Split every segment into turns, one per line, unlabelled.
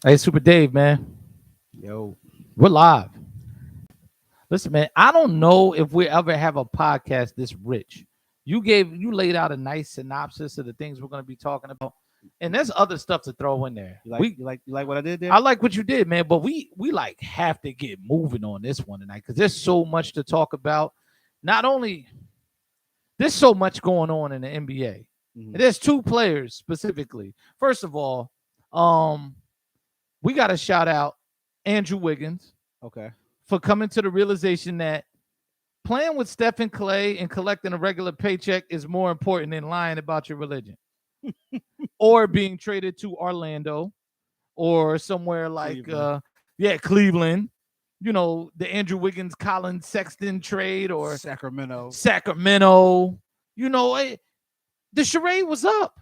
Hey, Super Dave, man.
Yo,
We're live. Listen, man, I don't know if we ever have a podcast this rich. You laid out a nice synopsis of the things we're going to be talking about. And there's other stuff to throw in there.
you like what I did
I
there?
like what you did, man, but we like have to get moving on this one tonight because there's so much to talk about. Not only there's so much going on in the NBA.
Hmm.
There's two players specifically. First of all, um, we got to shout out Andrew Wiggins
Okay.
for coming to the realization that playing with Stephen Clay and collecting a regular paycheck is more important than lying about your religion or being traded to Orlando or somewhere like
Cleveland.
Cleveland, the Andrew Wiggins Colin Sexton trade or
Sacramento.
Sacramento. The charade was up.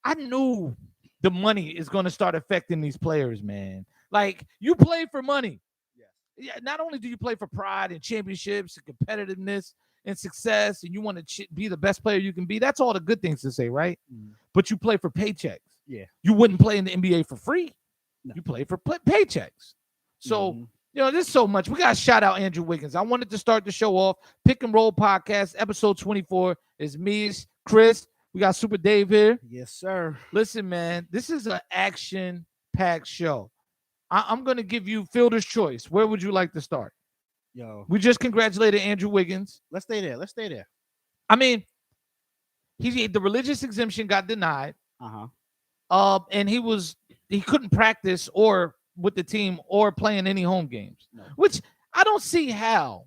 I knew the money is going to start affecting these players, man. Like, you play for money.
Yes.
Yeah, not only do you play for pride and championships and competitiveness and success, and you want to be the best player you can be, that's all the good things to say, right?
Mhm.
But you play for paychecks.
Yeah.
You wouldn't play in the NBA for free.
No.
You play for paychecks. So,
Mhm.
there's so much. We got to shout out Andrew Wiggins. I wanted to start the show off. Pick and Roll Podcast, episode 24 is me, Chris. We got Super Dave here.
Yes, sir.
Listen, man, this is an action-packed show. I'm going to give you fielder's choice. Where would you like to start?
Yo,
We just congratulated Andrew Wiggins.
let's stay there. Let's stay there.
I mean, the religious exemption got denied,
Uh-huh.
and he couldn't practice or with the team or play in any home games,
No.
which I don't see how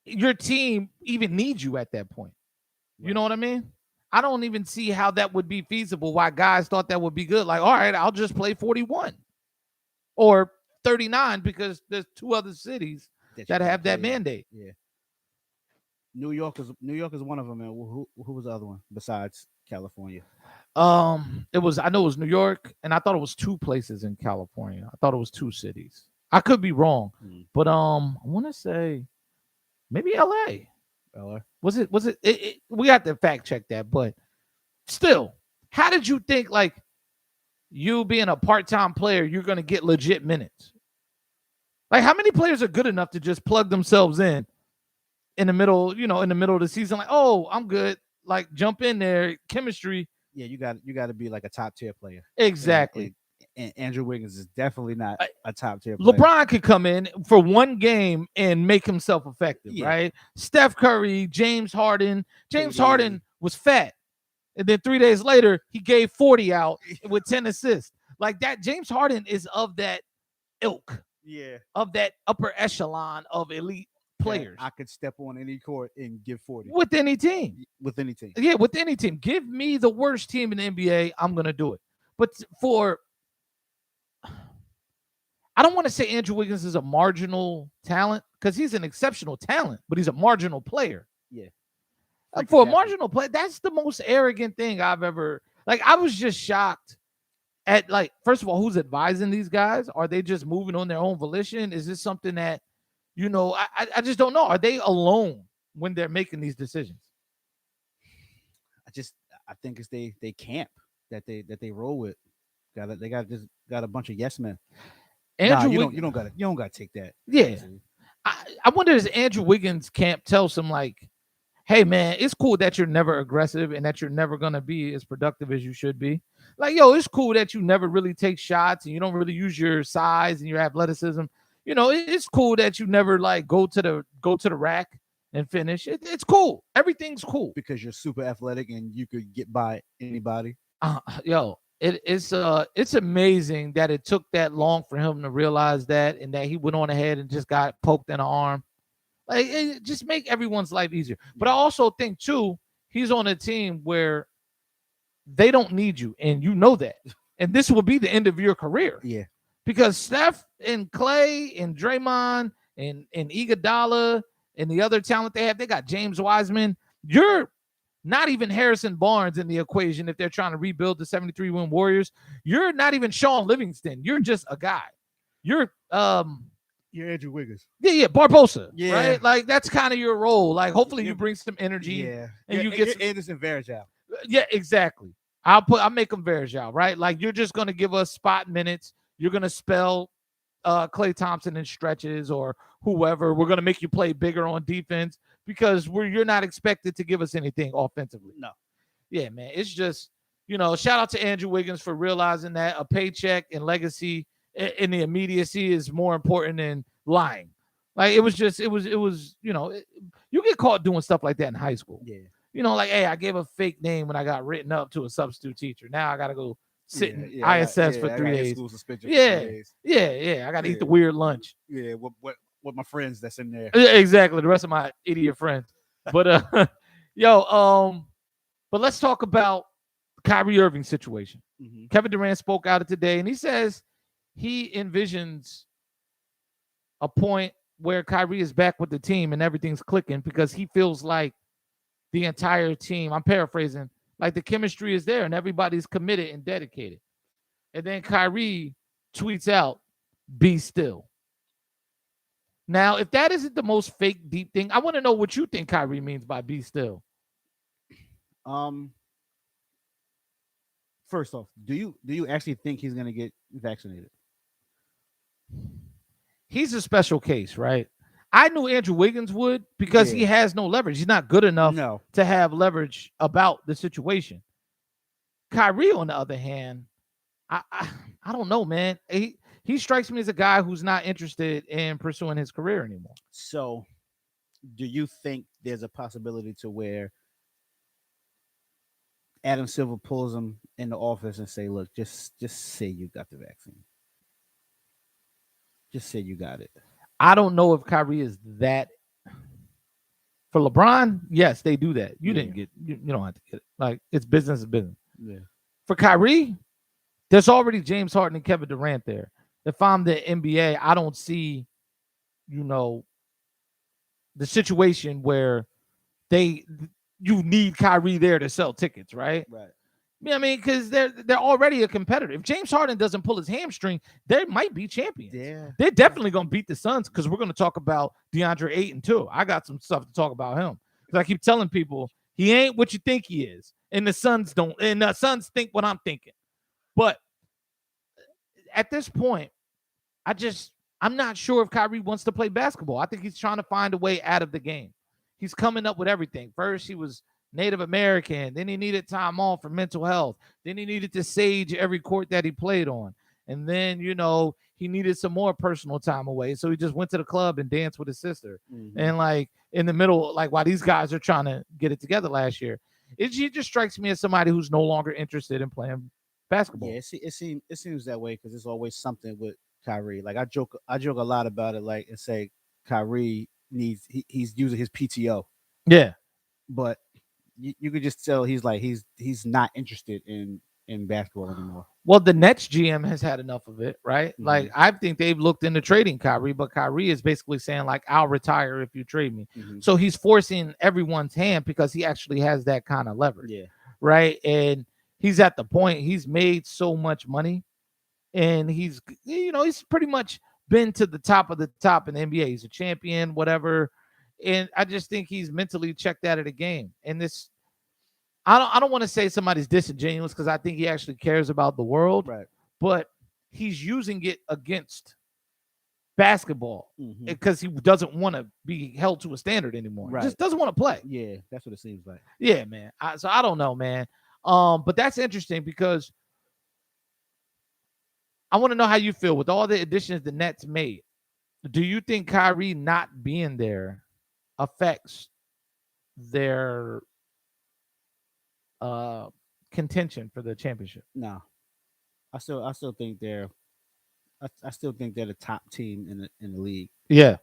your team even needs you at that point. You know what I mean? I don't even see how that would be feasible. Why guys thought that would be good? Like, all right, I'll just play 41 or 39 because there's two other cities that have that mandate.
Yeah. New York is one of them, man. Who was the other one besides California?
I know it was New York, and I thought it was two places in California. I thought it was two cities. I could be wrong, but I want to say maybe LA.
LA.
Was it? We have to fact check that, but still, how did you think like you being a part-time player, you're going to get legit minutes? Like, how many players are good enough to just plug themselves in the middle, in the middle of the season? Like, oh, I'm good. Like, jump in there, chemistry.
Yeah, you got to be like a top tier player.
Exactly.
And Andrew Wiggins is definitely not a top tier player.
LeBron could come in for one game and make himself effective, right? Steph Curry, James Harden. James Harden was fat. And then 3 days later, he gave 40 out with 10 assists. Like that, James Harden is of that ilk.
Yeah.
Of that upper echelon of elite players.
I could step on any court and give 40.
With any team.
With any team.
Yeah, with any team. Give me the worst team in the NBA, I'm going to do it. But I don't want to say Andrew Wiggins is a marginal talent because he's an exceptional talent, but he's a marginal player.
Yeah.
For a marginal player, that's the most arrogant thing I've ever. Like, I was just shocked at, like, first of all, who's advising these guys? Are they just moving on their own volition? Is this something that, I just don't know. Are they alone when they're making these decisions?
I think it's they camp that they roll with. They got a bunch of yes men.
Andrew
you don't gotta take that.
Yeah. I wonder, does Andrew Wiggins camp tell some like, hey man, it's cool that you're never aggressive and that you're never gonna be as productive as you should be. Like, yo, it's cool that you never really take shots and you don't really use your size and your athleticism. It's cool that you never like go to the rack and finish. It's cool. Everything's cool
because you're super athletic and you could get by anybody.
It's amazing that it took that long for him to realize that, and that he went on ahead and just got poked in the arm. Like, it just make everyone's life easier. But I also think too, he's on a team where they don't need you, and you know that. And this will be the end of your career.
Yeah.
Because Steph and Clay and Draymond and Iguodala and the other talent they have, they got James Wiseman. You're not even Harrison Barnes in the equation if they're trying to rebuild the 73-win Warriors. You're not even Sean Livingston. You're just a guy. You're
Andrew Wiggins.
Yeah, Barbosa.
Yeah.
Right? Like, that's kind of your role. Like, hopefully you bring some energy.
Yeah.
And you get
Anderson Varejao.
Yeah, exactly. I'll make them Varejao, right? Like you're just gonna give us spot minutes. You're gonna spell Clay Thompson in stretches or whoever. We're gonna make you play bigger on defense because you're not expected to give us anything offensively.
No.
Yeah, man. It's just, shout out to Andrew Wiggins for realizing that a paycheck and legacy in the immediacy is more important than lying. Like it was, you get caught doing stuff like that in high school.
Yeah.
Like, hey, I gave a fake name when I got written up to a substitute teacher. Now I got to go sit in
I
ISS for
I
3
got
days.
school suspension
Yeah.
for 3 days.
Yeah. I got to eat the weird lunch.
Yeah, what my friends that's in there.
Yeah, exactly. The rest of my idiot friends. But but let's talk about Kyrie Irving situation.
Mm-hmm.
Kevin Durant spoke out today, and he says he envisions a point where Kyrie is back with the team and everything's clicking because he feels like the entire team, I'm paraphrasing, like the chemistry is there and everybody's committed and dedicated. And then Kyrie tweets out, "Be still." Now, if that isn't the most fake deep thing, I want to know what you think Kyrie means by "be still."
First off, do you actually think he's gonna get vaccinated?
He's a special case, right? I knew Andrew Wiggins would because he has no leverage. He's not good enough to have leverage about the situation. Kyrie, on the other hand, I don't know, man. He strikes me as a guy who's not interested in pursuing his career anymore.
So, do you think there's a possibility to where Adam Silver pulls him in the office and say, "Look, just say you got the vaccine. Just say you got it."
I don't know if Kyrie is that. For LeBron, yes, they do that. You didn't get, you don't have to get it. Like, it's business is business.
Yeah.
For Kyrie, there's already James Harden and Kevin Durant there. If I'm the NBA, I don't see, the situation where you need Kyrie there to sell tickets, right?
Right.
I mean, because they're already a competitor. If James Harden doesn't pull his hamstring, they might be champions.
Yeah.
They're definitely going to beat the Suns because we're going to talk about DeAndre Ayton too. I got some stuff to talk about him because I keep telling people he ain't what you think he is, and the Suns don't. And the Suns think what I'm thinking. But at this point, I'm not sure if Kyrie wants to play basketball. I think he's trying to find a way out of the game. He's coming up with everything. First, he was Native American. Then he needed time off for mental health. Then he needed to sage every court that he played on. And then, he needed some more personal time away. So he just went to the club and danced with his sister. Mm-hmm. And like in the middle, like while these guys are trying to get it together last year, it just strikes me as somebody who's no longer interested in playing basketball.
Yeah, it seems that way because there's always something with Kyrie. Like I joke a lot about it, like and say Kyrie he's using his PTO.
Yeah.
But you could just tell he's not interested in basketball anymore.
Well, the Nets GM has had enough of it, right? Mm-hmm. Like I think they've looked into trading Kyrie, but Kyrie is basically saying like, "I'll retire if you trade me." Mm-hmm. So he's forcing everyone's hand because he actually has that kind of leverage, right? And he's at the point he's made so much money, and he's pretty much been to the top of the top in the NBA. He's a champion, whatever. And I just think he's mentally checked out of the game. And this, I don't want to say somebody's disingenuous because I think he actually cares about the world.
Right.
But he's using it against basketball because he doesn't want to be held to a standard anymore. Right. He just doesn't want to play.
Yeah, that's what it seems like.
Yeah, man. So I don't know, man. But that's interesting because I want to know how you feel with all the additions the Nets made. Do you think Kyrie not being there affects their contention for the championship?
No, I still think they're the top team in the league.
Yeah,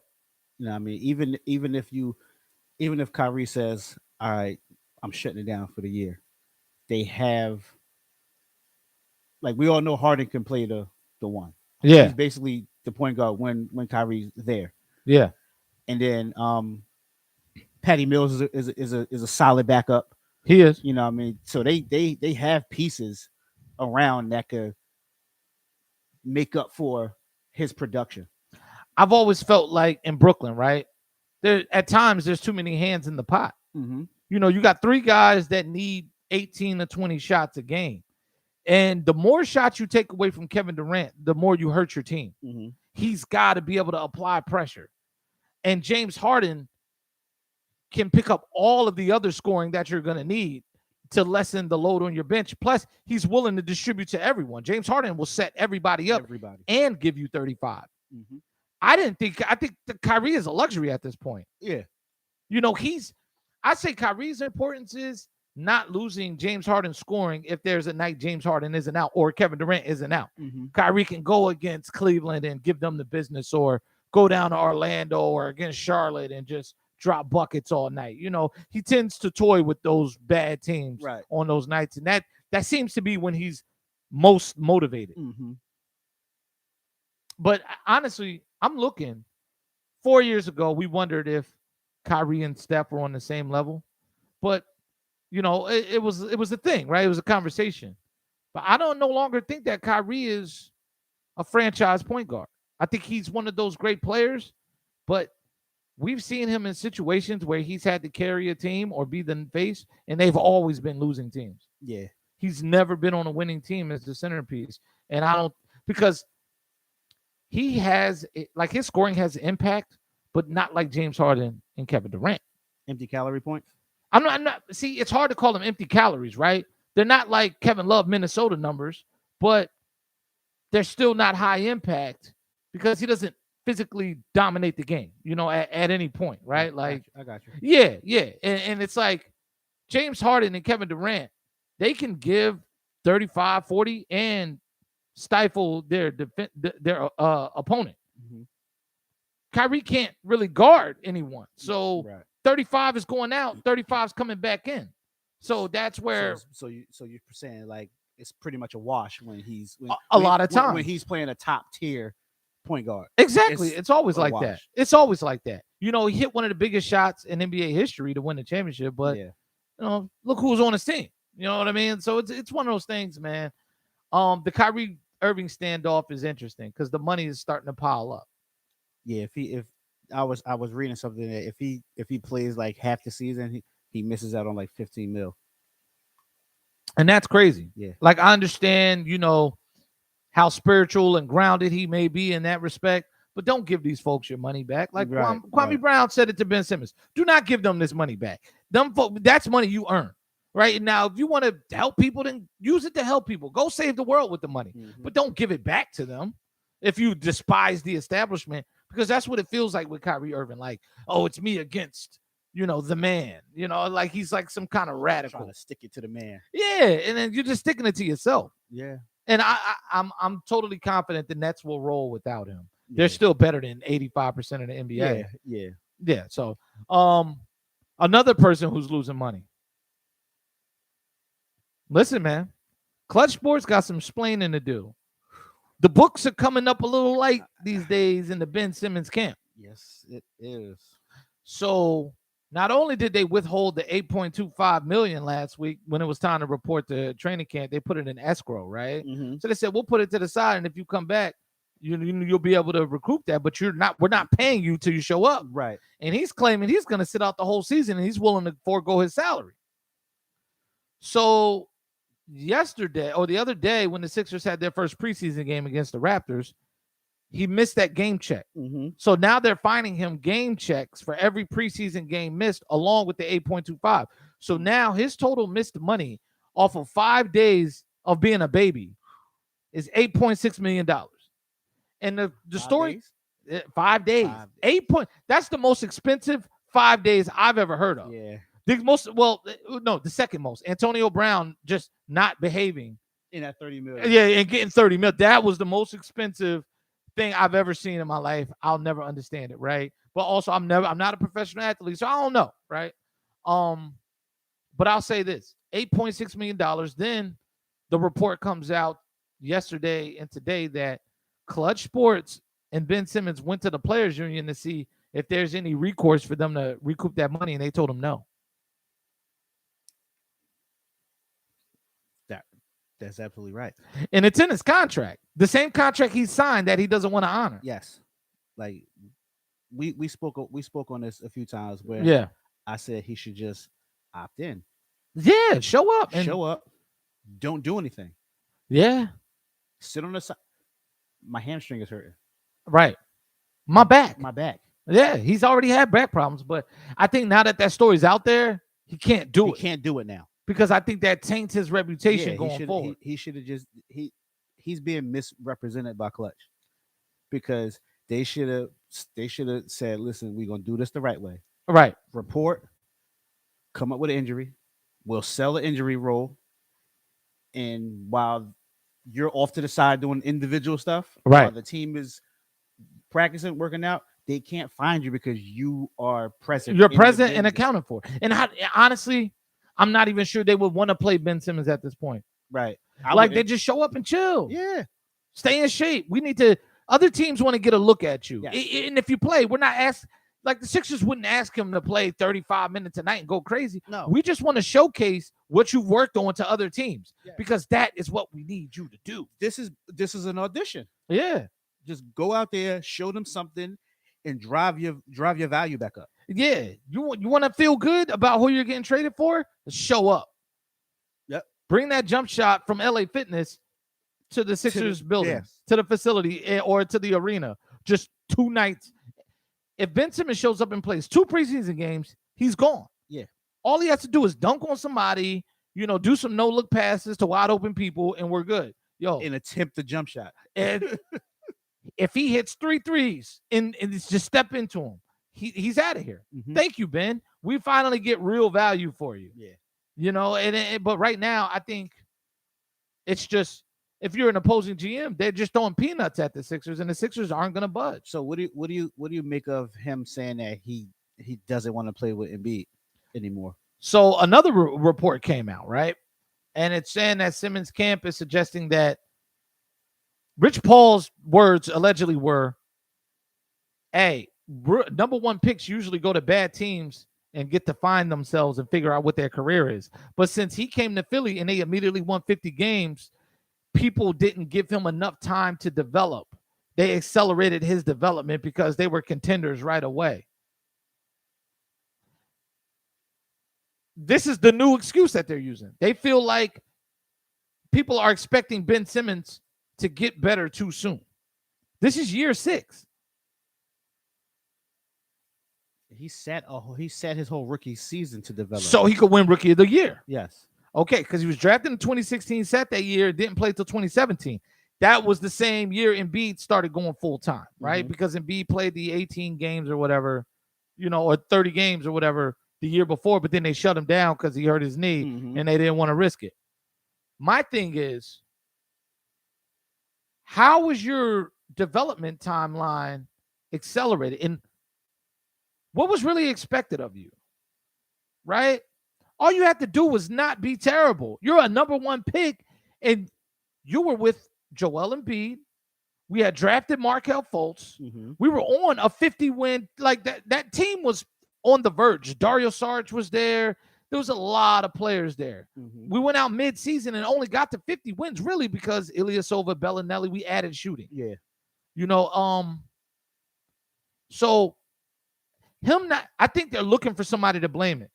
I mean, even if Kyrie says, "All right, I'm shutting it down for the year," they have, like, we all know Harden can play the one.
Yeah,
he's basically the point guard when Kyrie's there.
Yeah,
and then Patty Mills is a solid backup.
He is.
You know what I mean? So they have pieces around that could make up for his production.
I've always felt like in Brooklyn, right? At times there's too many hands in the pot.
Mm-hmm.
You got three guys that need 18 to 20 shots a game. And the more shots you take away from Kevin Durant, the more you hurt your team.
Mm-hmm.
He's got to be able to apply pressure. And James Harden can pick up all of the other scoring that you're going to need to lessen the load on your bench. Plus, he's willing to distribute to everyone. James Harden will set everybody up and give you 35.
Mm-hmm.
I think the Kyrie is a luxury at this point.
Yeah.
You know, I say Kyrie's importance is not losing James Harden scoring if there's a night James Harden isn't out or Kevin Durant isn't out.
Mm-hmm.
Kyrie can go against Cleveland and give them the business, or go down to Orlando or against Charlotte and just drop buckets all night. You know, he tends to toy with those bad teams on those nights. And that seems to be when he's most motivated.
Mm-hmm.
But honestly, I'm looking 4 years ago, we wondered if Kyrie and Steph were on the same level. But, you know, it was a thing, right? It was a conversation. But I don't no longer think that Kyrie is a franchise point guard. I think he's one of those great players, but we've seen him in situations where he's had to carry a team or be the face, and they've always been losing teams.
Yeah.
He's never been on a winning team as the centerpiece. And because he has, like, his scoring has impact, but not like James Harden and Kevin Durant.
Empty calorie points?
I'm not, see, it's hard to call them empty calories, right? They're not like Kevin Love, Minnesota numbers, but they're still not high impact because he doesn't physically dominate the game, you know, at any point, right?
I got you.
Yeah. And it's like James Harden and Kevin Durant, they can give 35, 40 and stifle their opponent.
Mm-hmm.
Kyrie can't really guard anyone. So 35 is going out, 35 is coming back in. So that's where
so you're saying like it's pretty much a wash when he's
a lot of times
when he's playing a top tier point guard.
Exactly. It's always like that. It's always like that. You know, he hit one of the biggest shots in NBA history to win the championship, but you know, look who's on his team. You know what I mean? So it's one of those things, man. The Kyrie Irving standoff is interesting because the money is starting to pile up.
Yeah, if I was reading something that if he plays like half the season, he misses out on like 15 mil.
And that's crazy.
Yeah.
Like, I understand, you know, how spiritual and grounded he may be in that respect, but don't give these folks your money back. Like Kwame Brown said it to Ben Simmons. Do not give them this money back. That's money you earn. Right now, if you want to help people, then use it to help people. Go save the world with the money, but don't give it back to them if you despise the establishment, because that's what it feels like with Kyrie Irving. Like, oh, it's me against, you know, the man. You know, like he's like some kind of radical.
Trying to stick it to the man.
Yeah, and then you're just sticking it to yourself.
Yeah.
And I'm totally confident the Nets will roll without him. Yeah. They're still better than 85% of the NBA. Yeah. So, another person who's losing money. Listen, man, Clutch Sports got some explaining to do. The books are coming up a little light these days in the Ben Simmons camp.
Yes, it is.
So not only did they withhold the $8.25 million last week when it was time to report the training camp, they put it in escrow, right?
Mm-hmm.
So they said, we'll put it to the side, and if you come back, you'll be able to recoup that, but we're not paying you till you show up.
Right.
And he's claiming he's going to sit out the whole season, and he's willing to forego his salary. So yesterday or the other day when the Sixers had their first preseason game against the Raptors, he missed that game check.
Mm-hmm.
So now they're finding him game checks for every preseason game missed along with the 8.25. So now his total missed money off of 5 days of being a baby is $8.6 million. And the story, 5 days, 8 point. That's the most expensive 5 days I've ever heard of.
Yeah.
The second most. Antonio Brown just not behaving
in that 30 million.
Yeah, and getting 30 million. That was the most expensive thing I've ever seen in my life. I'll never understand it, right? But also, I'm not a professional athlete, so I don't know, right? But I'll say this: $8.6 million. Then the report comes out yesterday and today that Clutch Sports and Ben Simmons went to the players' union to see if there's any recourse for them to recoup that money, and they told them no.
That's absolutely right.
And it's in his contract. The same contract he signed that he doesn't want to honor.
Yes. Like we spoke on this a few times where I said he should just opt in.
Yeah, show up and
Show up. Don't do anything.
yeah,
Sit on the side. My hamstring is hurting.
right. My back.
My back.
Yeah, he's already had back problems, but I think now that story's out there, he can't do
He
it
can't do it now.
because I think that taints his reputation
He
going
should.
forward.
He should have just. He's being misrepresented by Clutch because they should have. They should have said, "Listen, we're gonna do this the right way.
Right.
Report. Come up with an injury. We'll sell the injury role, and while you're off to the side doing individual stuff,
Right.
while the team is practicing, working out, they can't find you because you are present.
You're
in the
present and
business.
accounted for. And honestly, I'm not even sure they would want to play Ben Simmons at this point.
Right.
Like they just show up and chill.
Yeah.
Stay in shape. We need to. Other teams want to get a look at you.
Yes.
And if you play, we're not asked. Like the Sixers wouldn't ask him to play 35 minutes a night and go crazy.
No.
We just want to showcase what you've worked on to other teams
Yes.
because that is what we need you to do.
This is an audition.
Yeah.
Just go out there, show them something, and drive your value back up.
Yeah. You want to feel good about who you're getting traded for? Show up.
Yep.
Bring that jump shot from LA Fitness to the Sixers building,
yes.
to the facility or to the arena. Just 2 nights. If Ben Simmons shows up and plays 2 preseason games, he's gone.
Yeah.
All he has to do is dunk on somebody, do some no-look passes to wide open people, and we're good. Yo.
And attempt the jump shot.
And if he hits 3 threes and it's just step into him, he's out of here.
Mhm.
Thank you, Ben. We finally get real value for you.
Yeah.
But right now, I think it's just if you're an opposing GM, they're just throwing peanuts at the Sixers, and the Sixers aren't going to budge.
So what do you make of him saying that he doesn't want to play with Embiid anymore?
So another report came out, right? And it's saying that Simmons camp is suggesting that Rich Paul's words allegedly were, hey, number 1 picks usually go to bad teams and get to find themselves and figure out what their career is. But since he came to Philly and they immediately won 50 games, people didn't give him enough time to develop. They accelerated his development because they were contenders right away. This is the new excuse that they're using. They feel like people are expecting Ben Simmons to get better too soon. This is year 6.
He sat his whole rookie season to develop.
So he could win Rookie of the Year.
Yes.
Okay, because he was drafted in 2016, sat that year, didn't play till 2017. That was the same year Embiid started going full time, right?
Mhm.
Because Embiid played the 18 games or whatever, or 30 games or whatever the year before, but then they shut him down because he hurt his knee
Mhm.
and they didn't want to risk it. My thing is, how was your development timeline accelerated? And what was really expected of you, right? All you had to do was not be terrible. You're a number 1 pick, and you were with Joel Embiid. We had drafted Markelle Fultz.
Mhm.
We were on a 50-win. Like that team was on the verge. Dario Saric was there. There was a lot of players there.
Mhm.
We went out mid-season and only got to 50 wins, really, because Ilyasova, Bellinelli, we added shooting.
Yeah.
So I think they're looking for somebody to blame it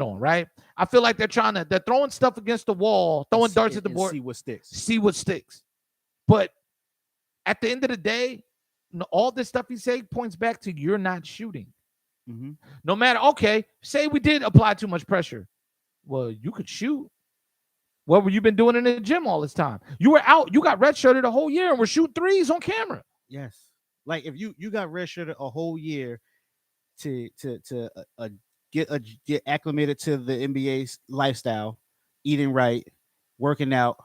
on, right? I feel like they're throwing stuff against the wall, throwing darts at the board,
see what sticks.
But at the end of the day, all this stuff you say points back to you're not shooting.
Mm-hmm.
No matter, okay, say we did apply too much pressure. Well, you could shoot. What were you been doing in the gym all this time? You were out. You got redshirted a whole year and were shooting threes on camera.
Yes. Like if you got redshirted a whole year to get acclimated to the NBA lifestyle, eating right, working out,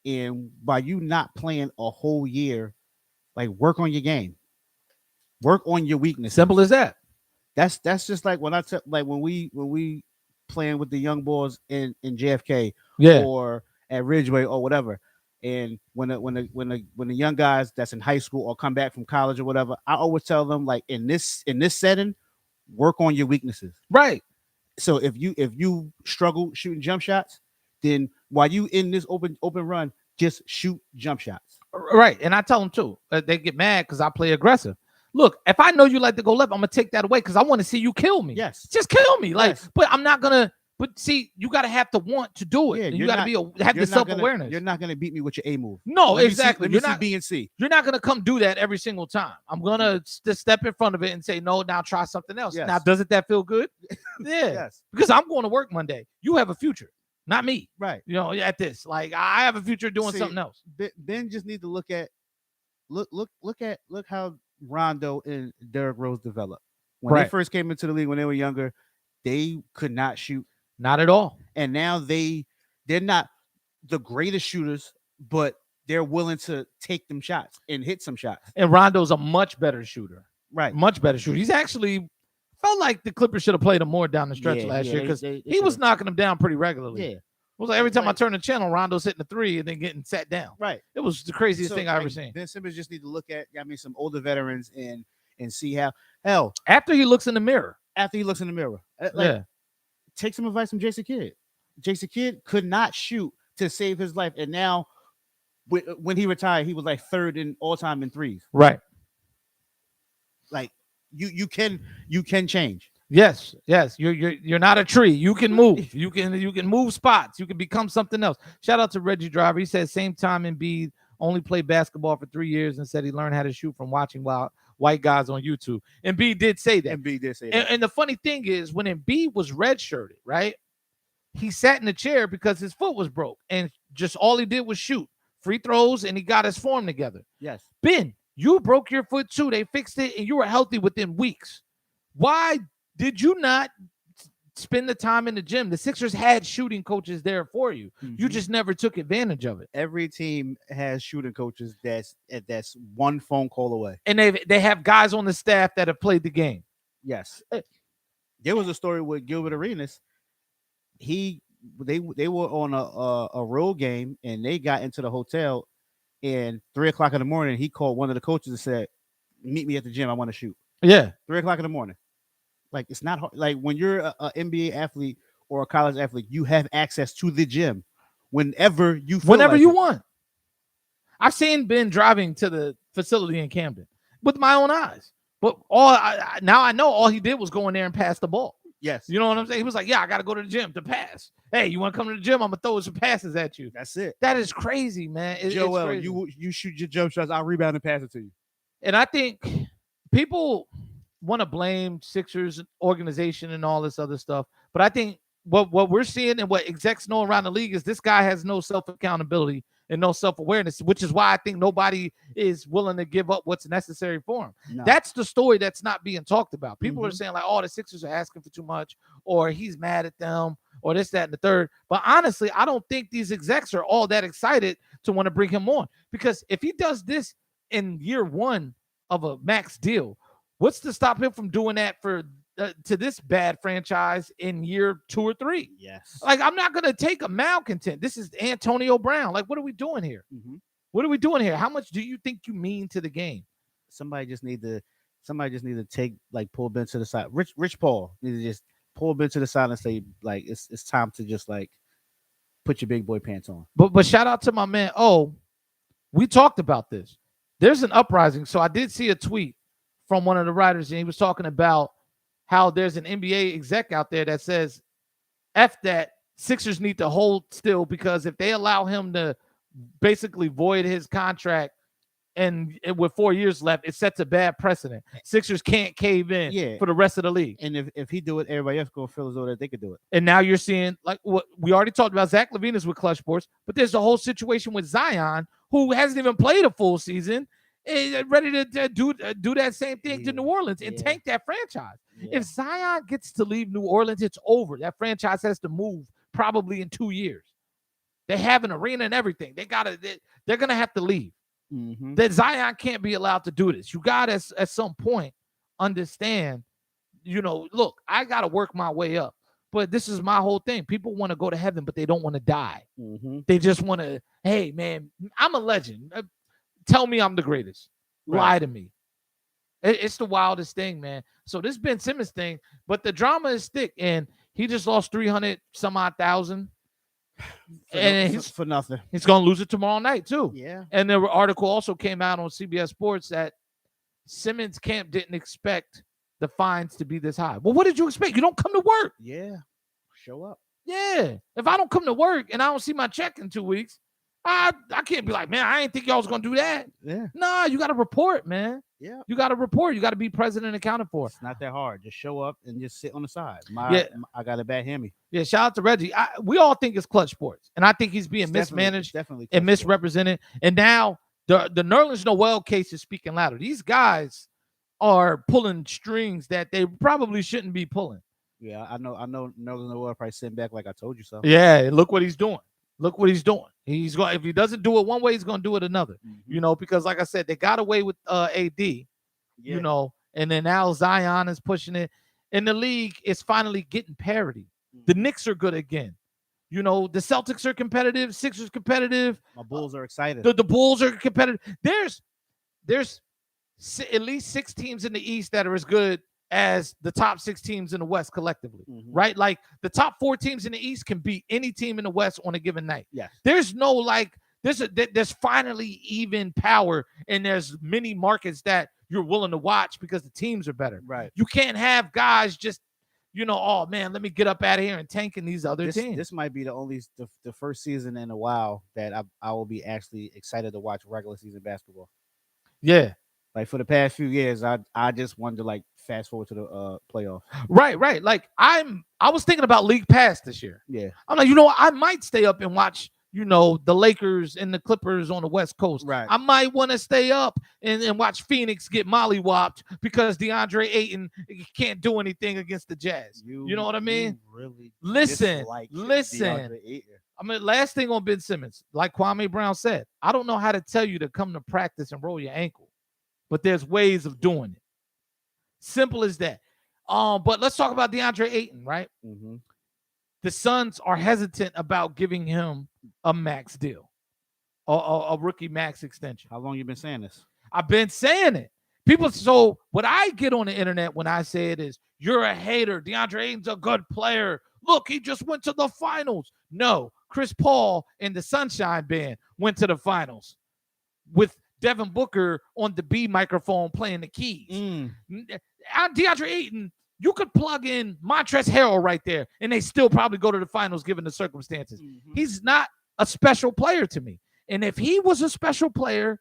and by you not playing a whole year, like work on your game, work on your weakness.
Simple as that.
That's just like when when we playing with the young boys in JFK, or at Ridgeway or whatever. And when the young guys that's in high school or come back from college or whatever, I always tell them, like, in this setting, work on your weaknesses.
Right.
So if you struggle shooting jump shots, then while you in this open run, just shoot jump shots.
Right. And I tell them too, they get mad because I play aggressive. Look, if I know you like to go left, I'm gonna take that away because I want to see you kill me.
Yes.
Just kill me. Like,
yes.
But I'm not gonna But see, you got to have to want to do it.
Yeah,
and you
you're
got to have the self-awareness.
You're not gonna beat me with your A move.
No,
Let me
exactly.
See, let me see B and C.
You're not gonna come do that every single time. I'm gonna step in front of it and say, no, now try something else.
Yes.
Now, doesn't that feel good? Yeah.
Yes.
Because I'm going to work Monday. You have a future, not me.
Right.
You know, at this. Like, I have a future doing something else.
Ben just need to look how Rondo and Derrick Rose developed. When they first came into the league, when they were younger, they could not shoot.
Not at all.
And now they're not the greatest shooters, but they're willing to take them shots and hit some shots.
And Rondo's a much better shooter.
Right.
Much better shooter. He's actually felt like the Clippers should have played him more down the stretch last year because he was knocking them down pretty regularly.
Yeah.
It was like every time I turn the channel, Rondo's hitting the three and then getting sat down.
Right.
It was the craziest thing I ever seen.
Ben Simmons just need to look at, some older veterans and see how
after he looks in the mirror.
Take some advice from Jason Kidd. Jason Kidd could not shoot to save his life, and now when he retired, he was like third in all time in threes.
Right.
Like you can change.
Yes. You're not a tree. You can move. You can move spots. You can become something else. Shout out to Reggie Driver. He said same time Embiid only played basketball for 3 years and said he learned how to shoot from watching white guys on YouTube. Embiid did say that. And the funny thing is, when Embiid was redshirted, right, he sat in the chair because his foot was broke, and just all he did was shoot free throws, and he got his form together.
Yes.
Ben, you broke your foot too. They fixed it, and you were healthy within weeks. Why did you not spend the time in the gym? The Sixers had shooting coaches there for you. Mm-hmm. You just never took advantage of it.
Every team has shooting coaches that's one phone call away.
And they have guys on the staff that have played the game.
Yes. There was a story with Gilbert Arenas. They were on a road game, and they got into the hotel, and 3:00 in the morning, he called one of the coaches and said, "Meet me at the gym. I want to shoot."
Yeah.
3:00 in the morning. Like, it's not hard. Like, when you're an NBA athlete or a college athlete, you have access to the gym whenever you
want. I've seen Ben driving to the facility in Camden with my own eyes. But now I know all he did was go in there and pass the ball.
Yes.
You know what I'm saying? He was like, yeah, I got to go to the gym to pass. Hey, you want to come to the gym? I'm going to throw some passes at you.
That's it.
That is crazy, man.
Joel,
it's crazy.
You shoot your jump shots, I'll rebound and pass it to you.
And I think people want to blame Sixers organization and all this other stuff. But I think what we're seeing and what execs know around the league is this guy has no self-accountability and no self-awareness, which is why I think nobody is willing to give up what's necessary for him. No. That's the story that's not being talked about. People are saying like, oh, the Sixers are asking for too much, or he's mad at them, or this, that, and the third. But honestly, I don't think these execs are all that excited to want to bring him on, because if he does this in year one of a max deal, what's to stop him from doing that for to this bad franchise in year 2 or 3?
Yes.
Like, I'm not going to take a malcontent. This is Antonio Brown. Like, what are we doing here?
Mm-hmm.
What are we doing here? How much do you think you mean to the game?
Somebody just need to take, like, pull Ben to the side. Rich Paul need to just pull Ben to the side and say, like, it's time to just, like, put your big boy pants on.
But shout out to my man. Oh, we talked about this. There's an uprising. So I did see a tweet from one of the writers, and he was talking about how there's an NBA exec out there that says, F that, Sixers need to hold still, because if they allow him to basically void his contract and with 4 years left, it sets a bad precedent. Sixers can't cave in for the rest of the league.
And if he do it, everybody else going to feel as though that they could do it.
And now you're seeing, like, what we already talked about, Zach LaVine is with Clutch Sports, but there's a whole situation with Zion, who hasn't even played a full season, ready to do that same thing to New Orleans and tank that franchise. Yeah. If Zion gets to leave New Orleans, it's over. That franchise has to move probably in 2 years. They have an arena and everything. They're gonna have to leave.
Mm-hmm.
That Zion can't be allowed to do this. You got to at some point understand, look, I got to work my way up. But this is my whole thing. People want to go to heaven, but they don't want to die.
Mm-hmm.
They just want to, hey, man, I'm a legend. Tell me I'm the greatest.
Right.
Lie to me. It's the wildest thing, man. So this Ben Simmons thing, but the drama is thick, and he just lost 300 some odd thousand.
For nothing.
He's going to lose it tomorrow night, too.
Yeah.
And the article also came out on CBS Sports that Simmons' camp didn't expect the fines to be this high. Well, what did you expect? You don't come to work.
Yeah. Show up.
Yeah. If I don't come to work and I don't see my check in 2 weeks, I can't be like, man, I didn't think y'all was gonna do that.
Yeah.
Nah, you gotta report, man.
Yeah.
You gotta report. You gotta be present and accounted for.
It's not that hard. Just show up and just sit on the side.
Yeah.
I got a bad hammy.
Yeah, shout out to Reggie. We all think it's clutch sports, and I think he's being
It's
mismanaged
definitely
and
clutch sport.
misrepresented. And now the Nerlens Noel case is speaking louder. These guys are pulling strings that they probably shouldn't be pulling.
Yeah, I know. Nerlens Noel probably sitting back like I told you so.
Yeah, look what he's doing. Look what he's doing. He's going. If he doesn't do it one way, he's going to do it another.
Mhm.
You know, because like I said, they got away with AD.
Yeah.
You know, and then now Zion is pushing it, and the league is finally getting parity. The Knicks are good again. You know, the Celtics are competitive. Sixers competitive.
My Bulls are excited.
The Bulls are competitive. There's at least 6 teams in the East that are as good as the top 6 teams in the West collectively, right? Like the top 4 teams in the East can beat any team in the West on a given night.
Yes.
There's no like there's finally even power, and there's many markets that you're willing to watch because the teams are better.
Right.
You can't have guys just, you know, oh man, let me get up out of here and tanking these other teams.
This might be the first season in a while that I will be actually excited to watch regular season basketball.
Yeah.
Like for the past few years, I just wanted to like fast forward to the playoffs.
Right. Like I was thinking about League Pass this year.
Yeah.
I'm like, you know, I might stay up and watch, you know, the Lakers and the Clippers on the West Coast.
Right.
I might want to stay up and watch Phoenix get mollywopped because DeAndre Ayton can't do anything against the Jazz. You know what I mean?
Really
Listen.
DeAndre Ayton.
I mean, last thing on Ben Simmons, like Kwame Brown said, I don't know how to tell you to come to practice and roll your ankle, but there's ways of doing it. Simple as that. But let's talk about DeAndre Ayton, right?
Mm-hmm.
The Suns are hesitant about giving him a max deal, a rookie max extension.
How long you been saying this?
I've been saying it. People, so what I get on the internet when I say it is, you're a hater. DeAndre Ayton's a good player. Look, he just went to the finals. No, Chris Paul and the Sunshine Band went to the finals with Devin Booker on the B microphone playing the keys. DeAndre Ayton, you could plug in Montrezl Harrell right there, and they still probably go to the finals given the circumstances.
Mm-hmm.
He's not a special player to me. And if he was a special player,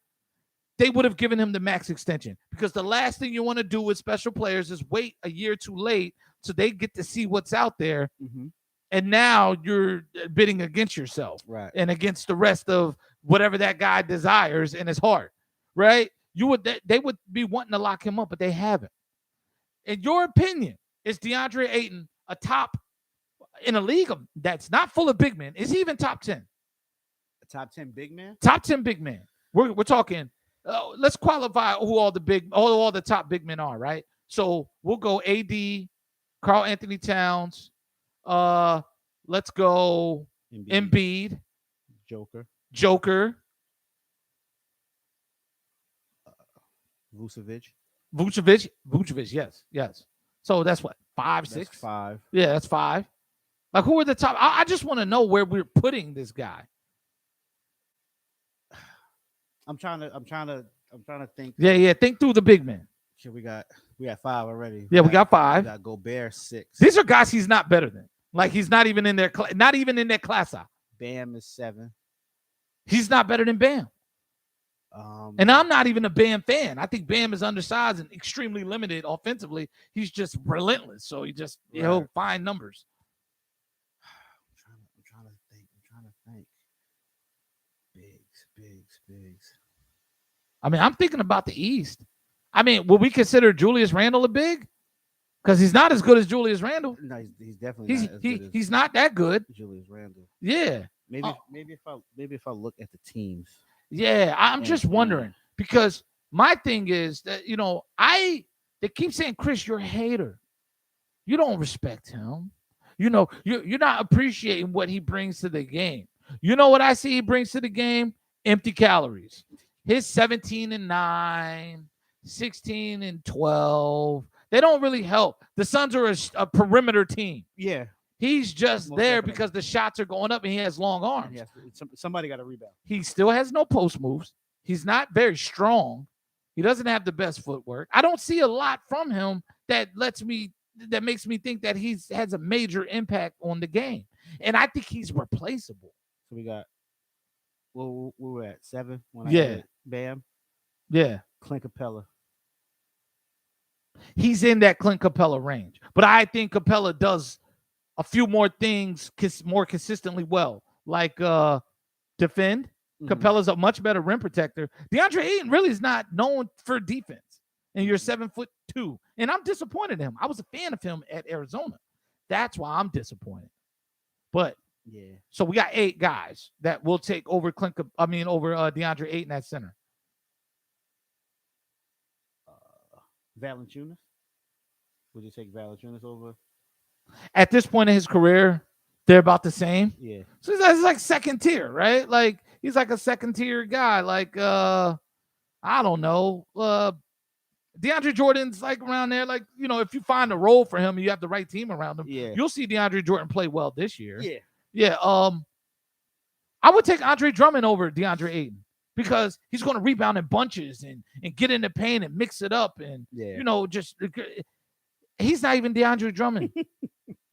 they would have given him the max extension, because the last thing you want to do with special players is wait a year too late so they get to see what's out there.
Mm-hmm.
And now you're bidding against yourself,
right,
and against the rest of whatever that guy desires in his heart, right? They would be wanting to lock him up, but they haven't. In your opinion, is DeAndre Ayton a top in a league that's not full of big men? Is he even top 10?
A top 10 big man?
Top 10 big man. We're talking. Let's qualify who all the top big men are, right? So we'll go AD, Karl Anthony Towns. Let's go Embiid, Joker, Vucevic. Yes. So that's what, 5, 6,
5.
Yeah, that's 5. Like, who are the top? I just want to know where we're putting this guy.
I'm trying to think.
Yeah. Think through the big men.
Sure, we got 5 already.
We got 5.
We got Gobert 6.
These are guys he's not better than. Like, he's not even in their class.
Bam is 7.
He's not better than Bam. And I'm not even a Bam fan. I think Bam is undersized and extremely limited offensively. He's just relentless. So he'll find numbers.
I'm trying to think. Bigs.
I mean, I'm thinking about the East. I mean, will we consider Julius Randle a big? Because he's not as good as Julius Randle.
No, he's definitely not as good as
he's not that good.
Julius Randle.
Yeah.
Maybe if I look at the teams.
Yeah, I'm just wondering, because my thing is that, you know, they keep saying, Chris, you're a hater. You don't respect him. You know, you're not appreciating what he brings to the game. You know what I see he brings to the game? Empty calories. His 17-9, 16-12. They don't really help. The Suns are a perimeter team.
Yeah.
He's just there because the shots are going up and he has long arms.
Yeah, somebody got to rebound.
He still has no post moves. He's not very strong. He doesn't have the best footwork. I don't see a lot from him that makes me think that he has a major impact on the game. and I think he's replaceable.
So we got well, we were at 7 when I
Yeah.
added Bam,
Yeah,
Clint Capella.
he's in that Clint Capella range, but I think Capella does a few more things more consistently well, like defend.
Mhm.
Capella's a much better rim protector. DeAndre Ayton really is not known for defense, and you're 7'2", and I'm disappointed in him. I was a fan of him at Arizona. That's why I'm disappointed. But
Yeah.
so we got 8 guys that will take over over DeAndre Ayton at center.
Valanciunas. Would you take Valanciunas over?
At this point in his career, they're about the same.
Yeah.
So he's like second tier, right? Like he's like a second tier guy. Like I don't know. DeAndre Jordan's like around there. Like, if you find a role for him and you have the right team around him,
Yeah.
you'll see DeAndre Jordan play well this year.
Yeah.
Yeah. I would take Andre Drummond over DeAndre Ayton because he's going to rebound in bunches and get in the paint and mix it up and just he's not even DeAndre Drummond.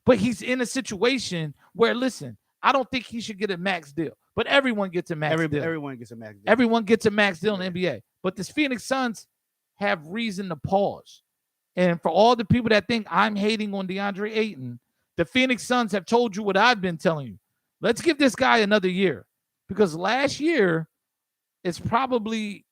But he's in a situation where, listen, I don't think he should get a max deal. But everyone gets a max deal.
Everyone gets a max deal.
Everyone gets a max deal in the NBA. But the Phoenix Suns have reason to pause. And for all the people that think I'm hating on DeAndre Ayton, the Phoenix Suns have told you what I've been telling you. Let's give this guy another year. Because last year, it's probably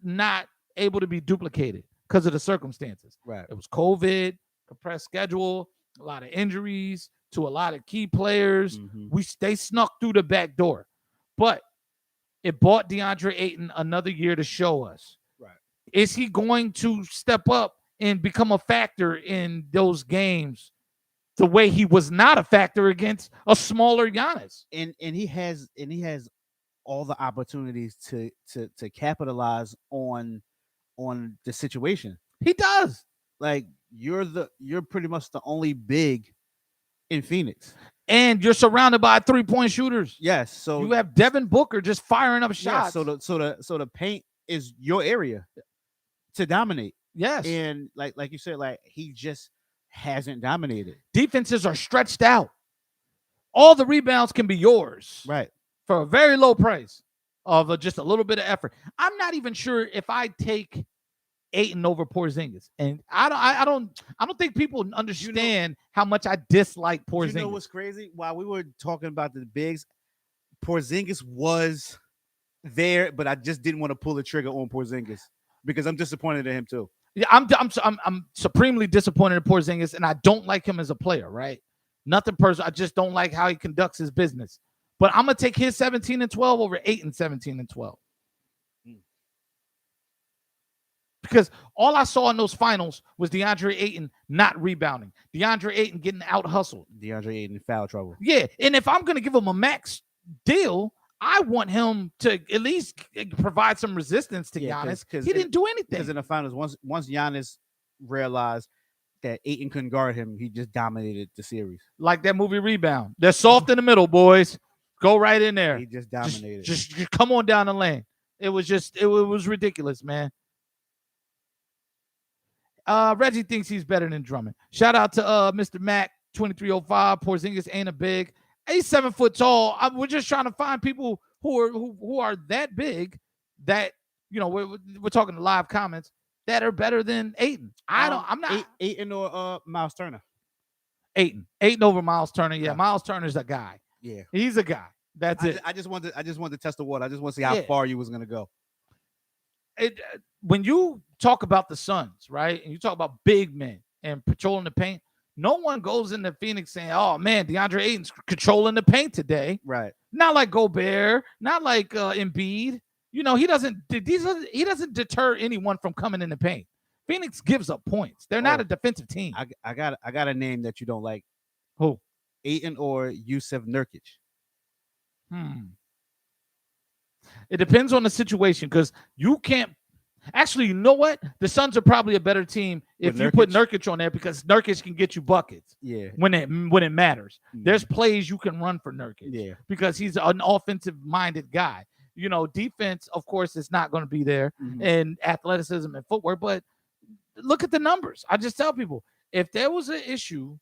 not able to be duplicated because of the circumstances.
Right.
It was COVID, compressed schedule, a lot of injuries to a lot of key players.
Mm-hmm.
They snuck through the back door. But it bought DeAndre Ayton another year to show us.
Right.
Is he going to step up and become a factor in those games the way he was not a factor against a smaller Giannis?
And he has all the opportunities to capitalize on the situation.
He does.
Like you're pretty much the only big in Phoenix.
And you're surrounded by 3-point shooters.
Yes. So
you have Devin Booker just firing up shots.
Yeah, so the paint is your area to dominate.
Yes.
And like you said, like he just hasn't dominated.
Defenses are stretched out. All the rebounds can be yours.
Right.
For a very low price of just a little bit of effort. I'm not even sure if I take Ayton over Porzingis, and I don't think people understand how much I dislike Porzingis.
You know what's crazy? While we were talking about the bigs, Porzingis was there, but I just didn't want to pull the trigger on Porzingis because I'm disappointed in him too.
Yeah, I'm supremely disappointed in Porzingis, and I don't like him as a player. Right? Nothing personal. I just don't like how he conducts his business. But I'm gonna take his 17 and 12 over Ayton 17 and 12. Because all I saw in those finals was DeAndre Ayton not rebounding. DeAndre Ayton getting out-hustled.
DeAndre Ayton in foul trouble.
Yeah, and if I'm going to give him a max deal, I want him to at least provide some resistance to Giannis. He didn't do anything.
Because in the finals, once Giannis realized that Ayton couldn't guard him, he just dominated the series.
Like that movie Rebound. They're soft in the middle, boys. Go right in there.
He just dominated.
Just come on down the lane. It was ridiculous, man. Reggie thinks he's better than Drummond. Shout out to Mr. Mac 2305. Porzingis ain't a big. He's 7 foot tall. We're just trying to find people who are that big that we're talking to live comments that are better than Ayton. I'm not
Ayton or Miles Turner.
Ayton over Miles Turner. Yeah, Miles Turner's a guy.
Yeah,
he's a guy. That's it.
I just wanted to test the water. I just want to see how far you was gonna go.
When you talk about the Suns, right, and you talk about big men and patrolling the paint, no one goes into Phoenix saying, "Oh man, DeAndre Ayton's controlling the paint today."
Right.
Not like Gobert, not like Embiid. He doesn't deter anyone from coming in the paint. Phoenix gives up points. They're not a defensive team.
I got a name that you don't like.
Who?
Ayton or Yusuf Nurkic?
It depends on the situation because you can't. Actually, you know what? The Suns are probably a better team if you put Nurkic on there because Nurkic can get you buckets.
Yeah.
When it matters. Mm-hmm. There's plays you can run for Nurkic.
Yeah.
Because he's an offensive-minded guy. Defense, of course, is not going to be there, and athleticism and footwork. But look at the numbers. I just tell people if there was an issue,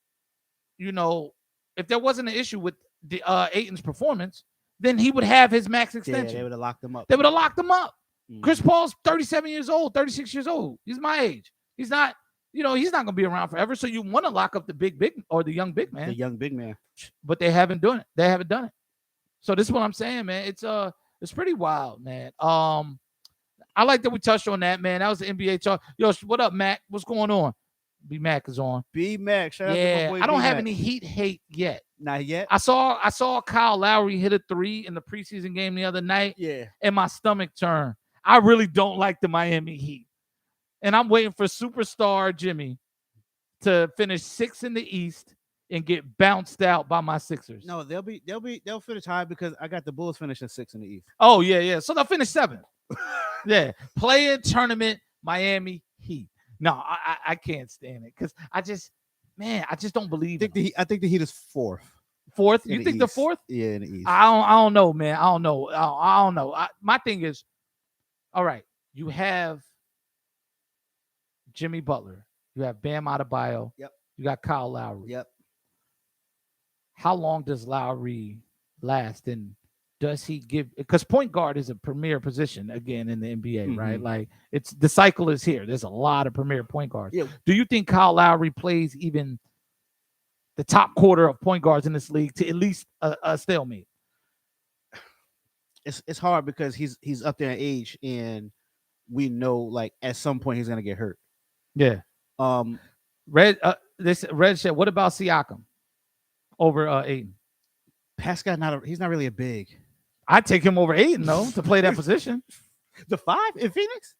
if there wasn't an issue with the Ayton's performance, then he would have his max
Yeah,
extension.
they would have locked him up.
They would have locked him up.
Mhm.
Chris Paul's 37 years old, 36 years old. He's my age. He's not, he's not gonna be around forever. So you want to lock up the big or the young big man.
The young big man.
But they haven't done it. They haven't done it. So this is what I'm saying, man. It's pretty wild, man. I like that we touched on that, man. That was the NBA talk. Yo, what up, Mac? What's going on? B Mac is on.
B Mac, shout out to
Yeah,
my boy
I don't have
B-Mac.
any Heat hate yet.
Not yet.
I saw Kyle Lowry hit a 3 in the preseason game the other night,
Yeah.
and my stomach turned. I really don't like the Miami Heat, and I'm waiting for superstar Jimmy to finish 6th in the East and get bounced out by my Sixers.
No, they'll finish high because I got the Bulls finishing 6th in the East.
Oh yeah. So they'll finish 7th. Yeah, play-in tournament, Miami Heat. No, I can't stand it because I just don't believe it.
I think the Heat is 4th.
4th?
in
You
the
think the
East.
4th?
Yeah, in the East.
I don't know, man. I don't know. I don't know. My thing is, all right, you have Jimmy Butler, you have Bam Adebayo,
Yep.
You got Kyle Lowry.
Yep.
How long does Lowry last? And does he give? Because point guard is a premier position again in the NBA, right?
Mhm.
Like the cycle is here. There's a lot of premier point guards.
Yeah.
Do you think Kyle Lowry plays even the top quarter of point guards in this league to at least a stalemate?
It's hard because he's up there in age, and we know like at some point he's gonna get hurt.
Yeah. Red said, what about Siakam over Ayton?
Pascal he's not really a big.
I'd take him over Ayton though to play that position.
The 5 in Phoenix?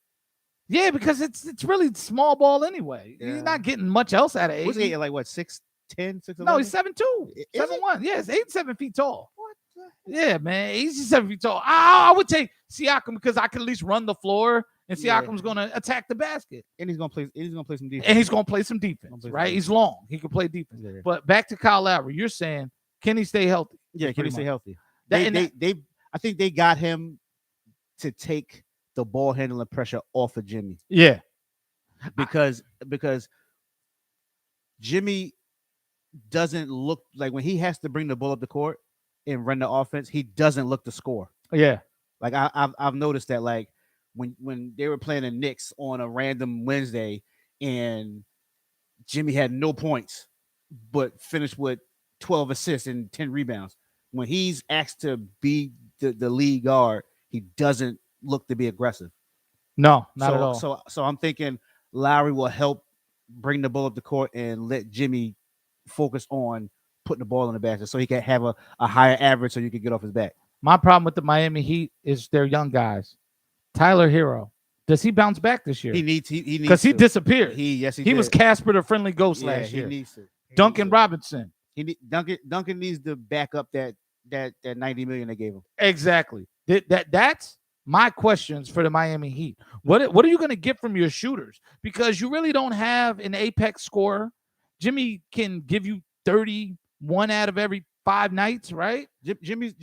Yeah, because it's really small ball anyway.
Yeah.
He's not getting much else out of Ayton.
What's he like? What 6'10", 6'11"?
No, he's 7'2",
Is
7'1". Yeah, he's 8, 7 feet tall.
What the heck?
Yeah, man, he's just 7 feet tall. I would take Siakam because I can at least run the floor, and
Yeah.
Siakam's gonna attack the basket,
And he's gonna play some defense.
and he's gonna play some defense.
Gonna play some
Right? He's
defense.
long. He can play defense.
Yeah.
But back to Kyle Lowry, you're saying, can he stay healthy?
Yeah, can
pretty
he stay
much.
healthy?
That-
I think they got him to take the ball handling pressure off of Jimmy
Yeah.
because Jimmy doesn't look like when he has to bring the ball up the court and run the offense, he doesn't look to score.
Yeah.
Like I've noticed that like when they were playing the Knicks on a random Wednesday and Jimmy had no points but finished with 12 assists and 10 rebounds. When he's asked to be the lead guard, he doesn't look to be aggressive.
No, not at all.
So I'm thinking Lowry will help bring the ball up the court and let Jimmy focus on putting the ball in the basket so he can have a higher average so you can get off his back.
My problem with the Miami Heat is their young guys. Tyler Hero, does he bounce back this year?
He needs
Because he
to.
disappeared.
He
He was Casper the Friendly Ghost
yeah,
last
he
year.
needs to. He
Duncan
needs to.
Robinson.
Duncan needs to back up that $90 million they gave him.
Exactly. That's my questions for the Miami Heat. What are you going to get from your shooters? Because you really don't have an apex scorer. Jimmy can give you 31 out of every 5 nights, right?
Jimmy's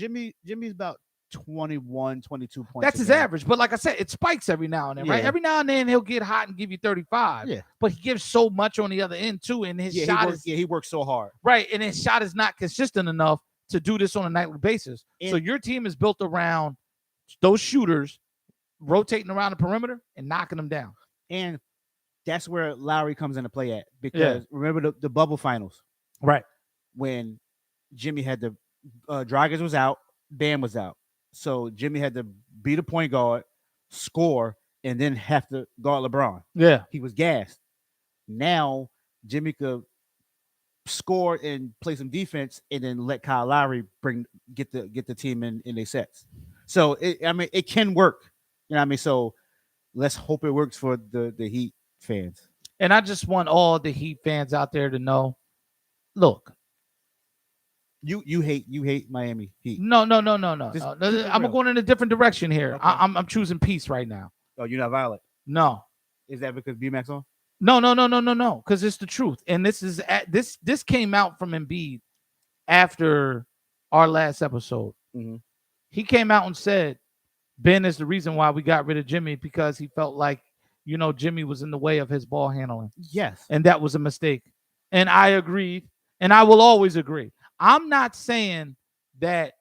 about 21, 22 points.
That's
a
his
game.
average. But like I said, it spikes every now and then, right?
Yeah.
Every now and then he'll get hot and give you 35.
Yeah.
But he gives so much on the other end too, and his shot is
he works so hard.
right, and his shot is not consistent enough to do this on a nightly basis. So
And-
your team is built around those shooters rotating around the perimeter and knocking them down.
And that's where Lowry comes into play at because remember the bubble finals
Right.
when Jimmy had the Dragic was out, Bam was out. So Jimmy had to be the point guard, score, and then have to guard LeBron.
Yeah.
He was gassed. Now Jimmy could score and play some defense, and then let Kyle Lowry get the team in their sets. So it can work. You know what I mean? So let's hope it works for the Heat fans.
And I just want all the Heat fans out there to know, look,
You hate Miami Heat.
no.
Just
No,
keep it
I'm
real.
going in a different direction here.
Okay.
I'm choosing peace right now.
Oh, you're not violent.
No.
Is that because B-Max on?
No. Because it's the truth. And this came out from Embiid after our last episode.
Mhm.
He came out and said Ben is the reason why we got rid of Jimmy because he felt like, Jimmy was in the way of his ball handling.
Yes.
And that was a mistake. And I agreed. And I will always agree. I'm not saying that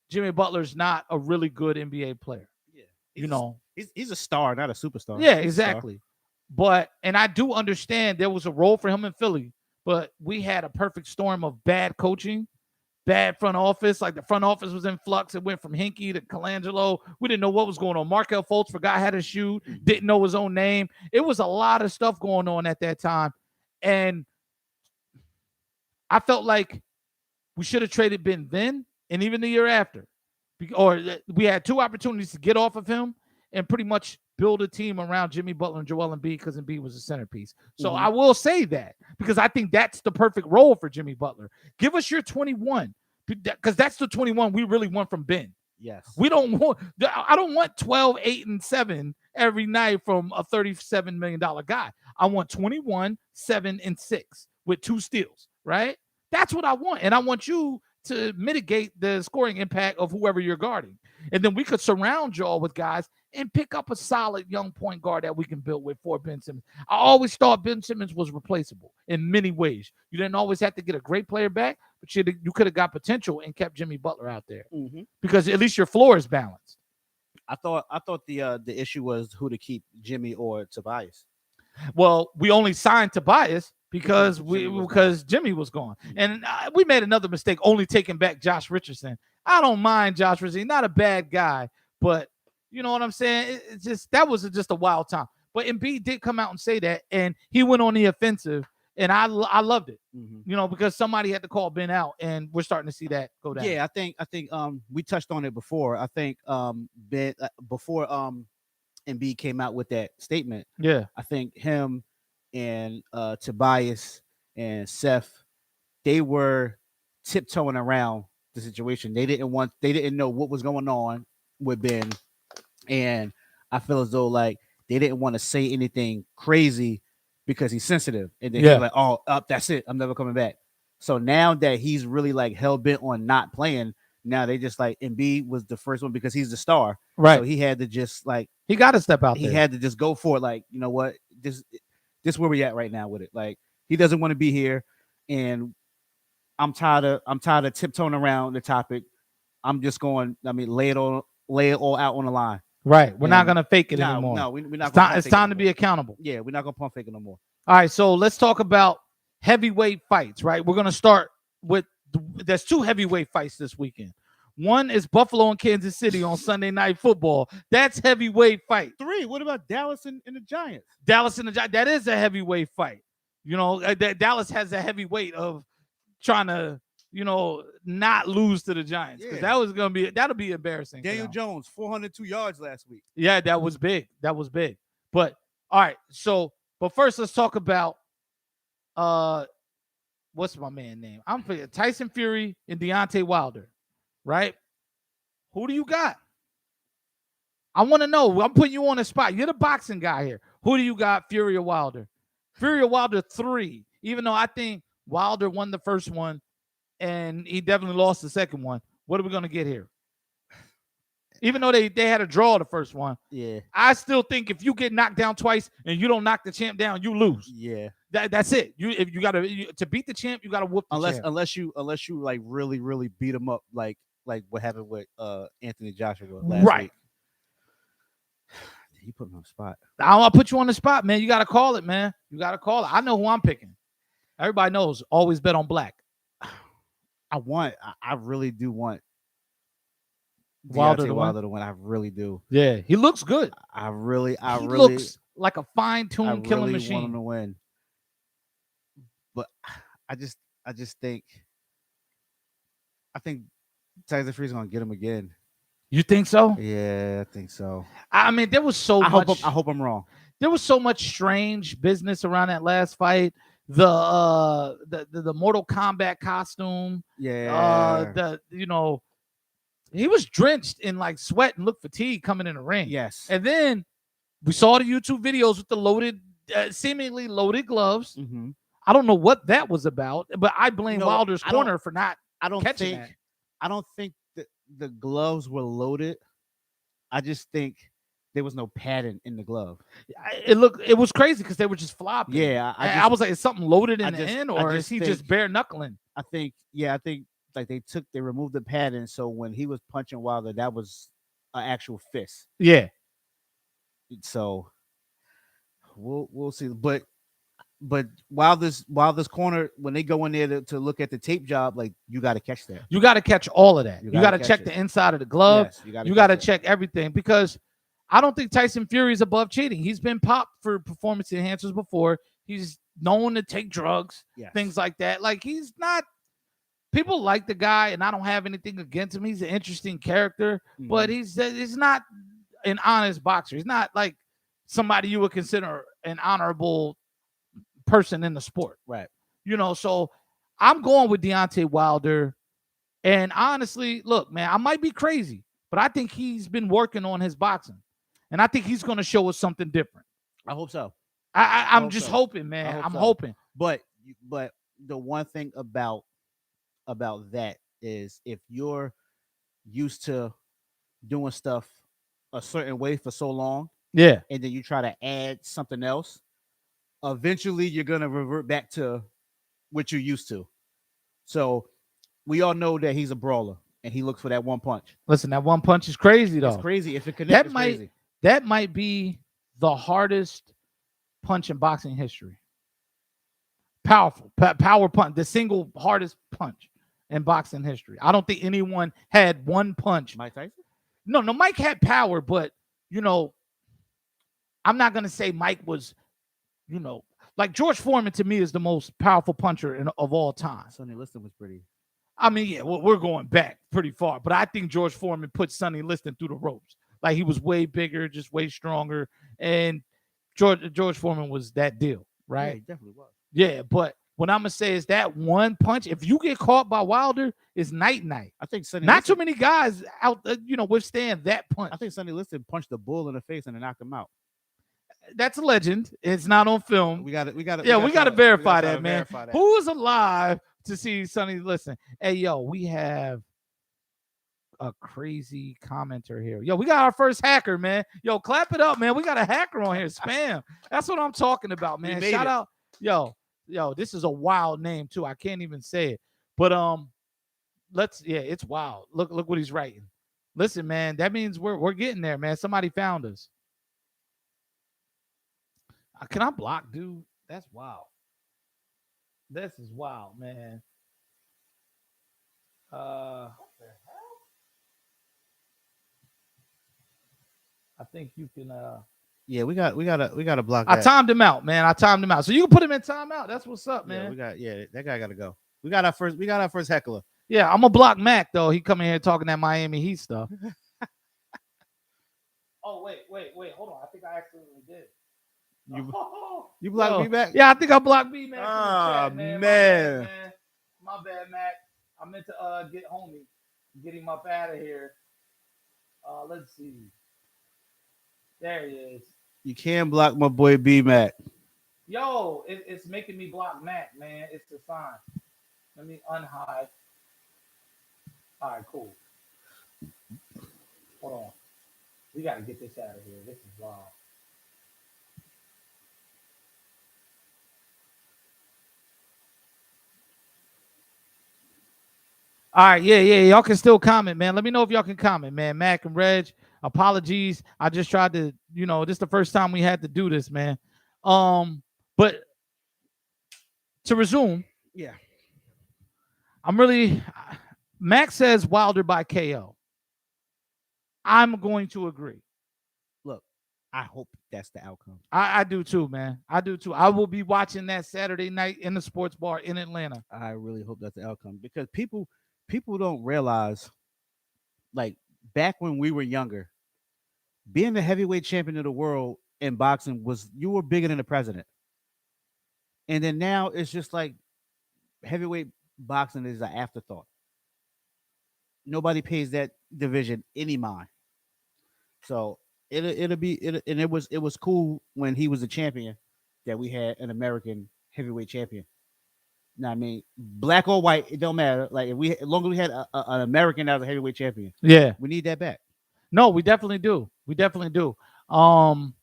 Jimmy Butler's not a really good NBA player.
Yeah,
You know,
he's a star, not a superstar.
yeah,
He's a star.
exactly. But and I do understand there was a role for him in Philly, but we had a perfect storm of bad coaching, bad front office. Like the front office was in flux. It went from Hinkie to Colangelo. We didn't know what was going on. Markelle Fultz forgot how to shoot, didn't know his own name. It was a lot of stuff going on at that time. And I felt like we should have traded Ben then and even the year after. Or we had two opportunities to get off of him and pretty much build a team around Jimmy Butler and Joel Embiid because Embiid was a centerpiece. So I will say that because I think that's the perfect role for Jimmy Butler. Give us your 21 because that's the 21 we really want from Ben.
Yes.
I don't want 12, 8, and 7 every night from a $37 million guy. I want 21, 7, and 6 with 2 steals, right? That's what I want. And I want you to mitigate the scoring impact of whoever you're guarding. And then we could surround y'all with guys and pick up a solid young point guard that we can build with for Ben Simmons. I always thought Ben Simmons was replaceable in many ways. You didn't always have to get a great player back, but you could have got potential and kept Jimmy Butler out there because at least your floor is balanced.
I thought the issue was who to keep, Jimmy or Tobias.
Well, we only signed Tobias because Jimmy was gone. And we made another mistake only taking back Josh Richardson. I don't mind Josh Richardson. Not a bad guy, but you know what I'm saying? It's just that was just a wild time. But Embiid did come out and say that, and he went on the offensive, and I loved it. You know, because somebody had to call Ben out, and we're starting to see that go down.
Yeah, I think we touched on it before. I think Ben before Embiid came out with that statement.
Yeah,
I think him and Tobias and Seth, they were tiptoeing around the situation. They didn't know what was going on with Ben, and I feel as though like they didn't want to say anything crazy because he's sensitive, and then he's like, "Oh, that's it. I'm never coming back." So now that he's really like hell bent on not playing, now they just like Embiid was the first one because he's the star,
right?
So he had to just like
he got to step out.
He had to just go for it. Like, you know what, this where we at right now with it. Like he doesn't want to be here, and I'm tired of tiptoeing around the topic. I'm just going. I mean, lay it all out on the line.
Right. We're not gonna fake it anymore.
No, we're not.
It's time to be accountable.
Yeah, we're not gonna pump fake it no more.
All right, so let's talk about heavyweight fights. Right, we're gonna start with there's 2 heavyweight fights this weekend. One is Buffalo and Kansas City on Sunday Night Football. That's heavyweight fight.
3. What about Dallas and the Giants?
Dallas and the Giants. That is a heavyweight fight. You know, Dallas has a heavyweight of trying to, you know, not lose to the Giants because that'll be embarrassing.
Daniel Jones, 402 yards last week.
Yeah, that was big. But all right, but first let's talk about what's my man name? I'm forgetting. Tyson Fury and Deontay Wilder, right? Who do you got? I want to know. I'm putting you on the spot. You're the boxing guy here. Who do you got, Fury or Wilder? Fury or Wilder 3, even though I think Wilder won the first one and he definitely lost the second one. What are we going to get here? Even though they had a draw the first one.
Yeah.
I still think if you get knocked down twice and you don't knock the champ down, you lose.
Yeah.
That's it. If you got to beat the champ, you got to whoop the champ.
Unless you like really beat him up like what happened with Anthony Joshua last week. He put me on the spot.
I'll put you on the spot, man. You got to call it, man. You got to call it. I know who I'm picking. Everybody knows. Always bet on black.
I really do want
Wilder
to win. I really do.
Yeah, he looks good.
I really
looks like a fine-tuned killing machine.
Want him to win. But I just think Tyson Fury's gonna get him again.
You think so?
Yeah, I think so.
I mean, there was so much.
I hope I'm wrong.
There was so much strange business around that last fight. The Mortal Kombat costume.
Yeah.
He was drenched in like sweat and looked fatigued coming in the ring.
Yes.
And then we saw the YouTube videos with the seemingly loaded gloves.
Mm-hmm.
I don't know what that was about, but I blame Wilder's corner for not catching that.
I don't think that the gloves were loaded. I just think there was no padding in the glove.
It was crazy because they were just flopping.
Yeah.
I was like, is something loaded in the end, or is he just bare knuckling?
I think like they removed the padding, so when he was punching Wilder, that was an actual fist.
Yeah.
So we'll see. But while this corner, when they go in there to look at the tape job, like you got to catch that.
You got to catch all of that.
You
You
gotta
got to
catch
check
it.
the inside of the glove.
Yes,
You got to
catch
check everything because I don't think Tyson Fury is above cheating. He's been popped for performance enhancers before. He's known to take drugs,
Yes.
things like that. Like he's not. People like the guy, and I don't have anything against him. He's an interesting character, but he's not an honest boxer. He's not like somebody you would consider an honorable person in the sport.
Right.
You know, so I'm going with Deontay Wilder. And honestly, look, man, I might be crazy, but I think he's been working on his boxing. And I think he's going to show us something different.
I hope so.
I'm
hope
just
so.
hoping, man.
hope
I'm
so.
hoping.
But the one thing about that is if you're used to doing stuff a certain way for so long,
Yeah.
and then you try to add something else, eventually you're gonna revert back to what you're used to. So we all know that he's a brawler and he looks for that one punch.
Listen, that one punch is crazy, though.
It's crazy. If it connects,
that might be the hardest punch in boxing history. Powerful, power punch, the single hardest punch in boxing history. I don't think anyone had one punch.
Mike Tyson?
No, Mike had power, but I'm not gonna say Mike was, like George Foreman to me is the most powerful puncher of all time.
Sonny Liston was pretty.
I mean, yeah, we're going back pretty far, but I think George Foreman put Sonny Liston through the ropes. Like he was way bigger, just way stronger, and George Foreman was that deal, right?
Yeah, he definitely was.
Yeah, but what I'm gonna say is that one punch, if you get caught by Wilder, is night.
I think Sonny
not
Liston,
too many guys out, withstand that punch.
I think Sonny Liston punched the bull in the face and then knocked him out.
That's a legend. It's not on film.
We got to.
Yeah, we got to verify that, man.
Verify that.
Who is alive to see Sonny Liston? Hey, yo, we have a crazy commenter here. Yo, we got our first hacker, man. Yo, clap it up, man. We got a hacker on here. Spam. That's what I'm talking about, man. Shout out. Yo, this is a wild name too. I can't even say it. But it's wild. Look what he's writing. Listen, man, that means we're getting there, man. Somebody found us. Can I block, dude? That's wild. This is wild, man. What the hell? I think you can
Yeah, we got to block that.
I timed him out, man. So you can put him in timeout. That's what's up, man.
That guy got to go. We got our first heckler.
Yeah, I'm gonna block Mac though. He coming here talking that Miami Heat stuff. Oh wait, hold on. I think I accidentally did.
You blocked me back?
Yeah, I think I blocked me, man.
Oh,
man. My bad, Mac. I meant to get homie, get him up out of here. Let's see. There he is.
You can't block my boy B Mac.
Yo, it's making me block Mac, man. It's the sign. Let me unhide. All right, cool. Hold on. We got to get this out of here. This is wild. All right, yeah. Y'all can still comment, man. Let me know if y'all can comment, man. Mac and Reg, apologies. I just tried to, this is the first time we had to do this, man. But to resume,
yeah,
Mac says Wilder by KO. I'm going to agree.
Look, I hope that's the outcome.
I do too, man. I do too. I will be watching that Saturday night in the sports bar in Atlanta.
I really hope that's the outcome because people don't realize, like back when we were younger, being the heavyweight champion of the world in boxing you were bigger than the president. And then now it's just like heavyweight boxing is an afterthought. Nobody pays that division any mind. So and it was cool when he was a champion that we had an American heavyweight champion. Now, I mean, black or white, it don't matter. Like as long as we had an American as a heavyweight champion,
yeah,
we need that back.
No, we definitely do. And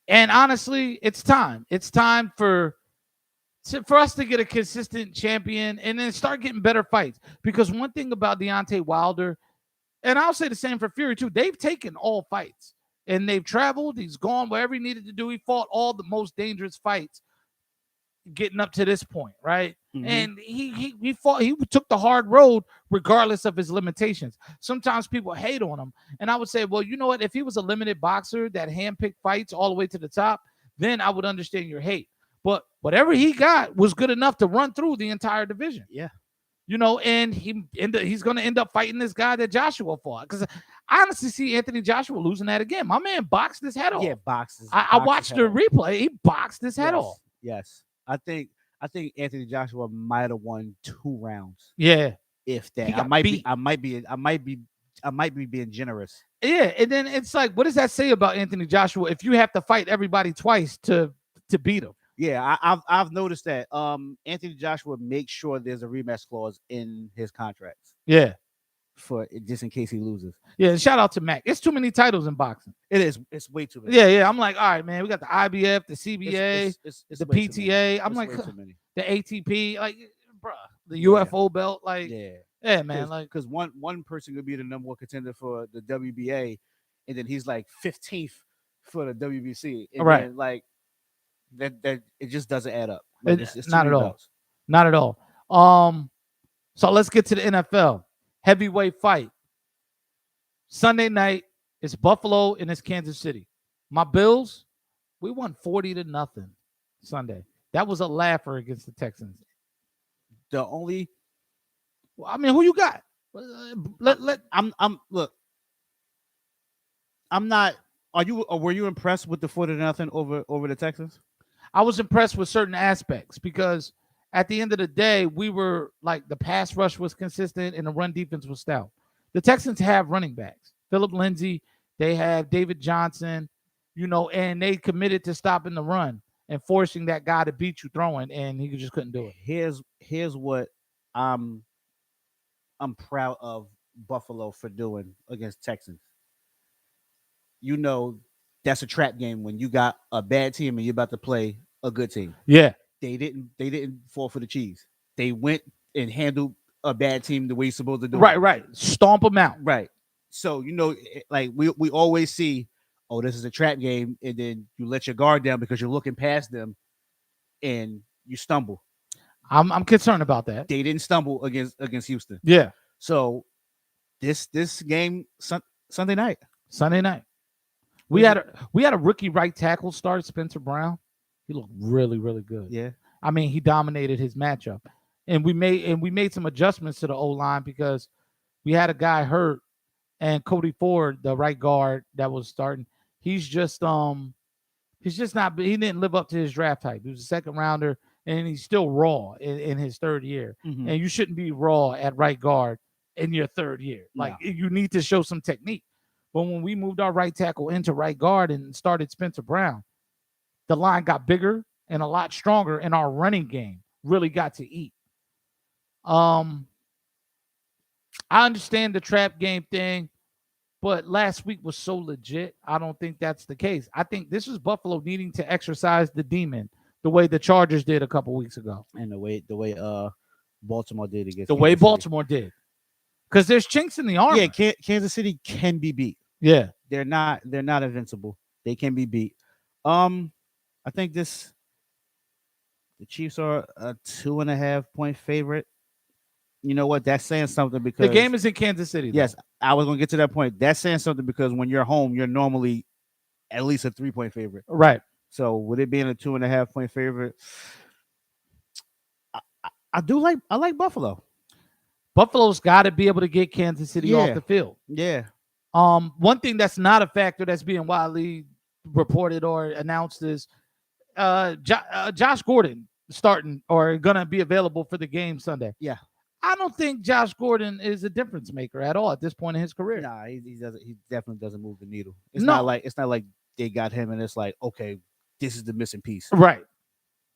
honestly, it's time. It's time for for us to get a consistent champion and then start getting better fights. Because one thing about Deontay Wilder, and I'll say the same for Fury too, they've taken all fights and they've traveled. He's gone wherever he needed to do. He fought all the most dangerous fights getting up to this point, right?
Mhm.
And he fought. He took the hard road regardless of his limitations. Sometimes people hate on him, and I would say, well, you know what? If he was a limited boxer that handpicked fights all the way to the top, then I would understand your hate. But whatever he got was good enough to run through the entire division.
Yeah.
You know, and he's going to end up fighting this guy that Joshua fought. Because I honestly see Anthony Joshua losing that again. My man boxed his head off.
Yeah, boxes.
I watched the replay. He boxed his head off.
Yes. I think Anthony Joshua might have won 2 rounds.
Yeah.
If that.
He got
I might
beat.
be being generous.
Yeah, and then it's like, what does that say about Anthony Joshua if you have to fight everybody twice to beat him?
Yeah, I've noticed that. Anthony Joshua makes sure there's a rematch clause in his contracts.
Yeah.
For just in case he loses.
Yeah, shout out to Mac. It's too many titles in boxing.
It is. It's way too many.
Yeah. I'm like, all right, man. We got the IBF, the CBA,
it's
the PTA. I'm like, the ATP, like, bro, the UFO belt, like, yeah, man. Like,
because one person could be the number 1 contender for the WBA, and then he's like 15th for the WBC. And
right.
Then, like that it just doesn't add up. Like, it's
not at all.
Belts.
Not at all. So let's get to the NFL. Heavyweight fight. Sunday night, it's Buffalo and it's Kansas City. My Bills, we won 40-0 Sunday. That was a laugher against the Texans.
Well,
I mean, who you got?
I'm not. Were you impressed with the 40-0 over the Texans?
I was impressed with certain aspects because at the end of the day, we were like the pass rush was consistent and the run defense was stout. The Texans have running backs. Philip Lindsay, they have David Johnson, you know, and they committed to stopping the run and forcing that guy to beat you throwing, and he just couldn't do it.
Here's what I'm proud of Buffalo for doing against Texans. You know, that's a trap game when you got a bad team and you're about to play a good team.
Yeah.
They didn't fall for the cheese. They went and handled a bad team the way you're supposed to do.
Right. Stomp them out.
Right. So, you know, like we always see, oh, this is a trap game, and then you let your guard down because you're looking past them and you stumble.
I'm concerned about that.
They didn't stumble against Houston.
Yeah.
So this game Sunday night.
We had a rookie right tackle start, Spencer Brown. He looked really, really good.
Yeah.
I mean, he dominated his matchup. And we made some adjustments to the O-line because we had a guy hurt, and Cody Ford, the right guard that was starting, he didn't live up to his draft type. He was a second rounder, and he's still raw in his 3rd year.
Mm-hmm.
And you shouldn't be raw at right guard in your 3rd year. Like, you need to show some technique. But when we moved our right tackle into right guard and started Spencer Brown, the line got bigger and a lot stronger, and our running game really got to eat. I understand the trap game thing, but last week was so legit. I don't think that's the case. I think this is Buffalo needing to exercise the demon the way the Chargers did a couple weeks ago,
and the way Baltimore did against
Baltimore did, because there's chinks in the armor.
Yeah, Kansas City can be beat.
Yeah,
they're not invincible. They can be beat. I think the Chiefs are a 2.5 point favorite. You know what? That's saying something because
the game is in Kansas City.
Yes, I was going to get to that point. That's saying something because when you're home, you're normally at least a 3-point favorite.
Right.
So with it being a 2.5 point favorite, I like Buffalo.
Buffalo's got to be able to get Kansas City off the field.
Yeah.
One thing that's not a factor that's being widely reported or announced is Josh Gordon starting or gonna be available for the game Sunday.
Yeah.
I don't think Josh Gordon is a difference maker at all at this point in his career.
Nah, he doesn't. He definitely doesn't move the needle. It's not like they got him and it's like, okay, this is the missing piece.
Right.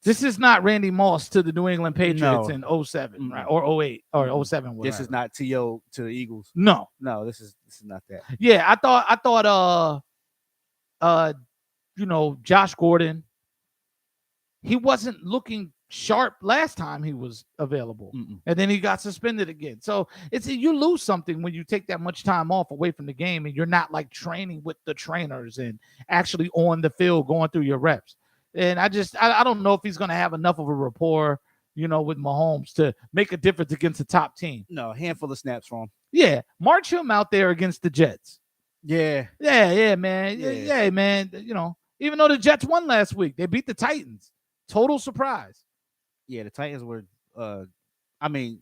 This is not Randy Moss to the New England Patriots in 07, right? Or 08 or 07. Whatever.
This is not T.O. to the Eagles.
No,
this is not that.
Yeah, I thought Josh Gordon, he wasn't looking sharp last time he was available.
Mm-mm.
And then he got suspended again. So you lose something when you take that much time off away from the game and you're not like training with the trainers and actually on the field going through your reps. And I don't know if he's going to have enough of a rapport, with Mahomes to make a difference against the top team.
No, a handful of snaps from him.
Yeah, march him out there against the Jets.
Yeah,
man.
Yeah.
Yeah, man. Even though the Jets won last week, they beat the Titans. Total surprise.
yeah. The Titans were. I mean,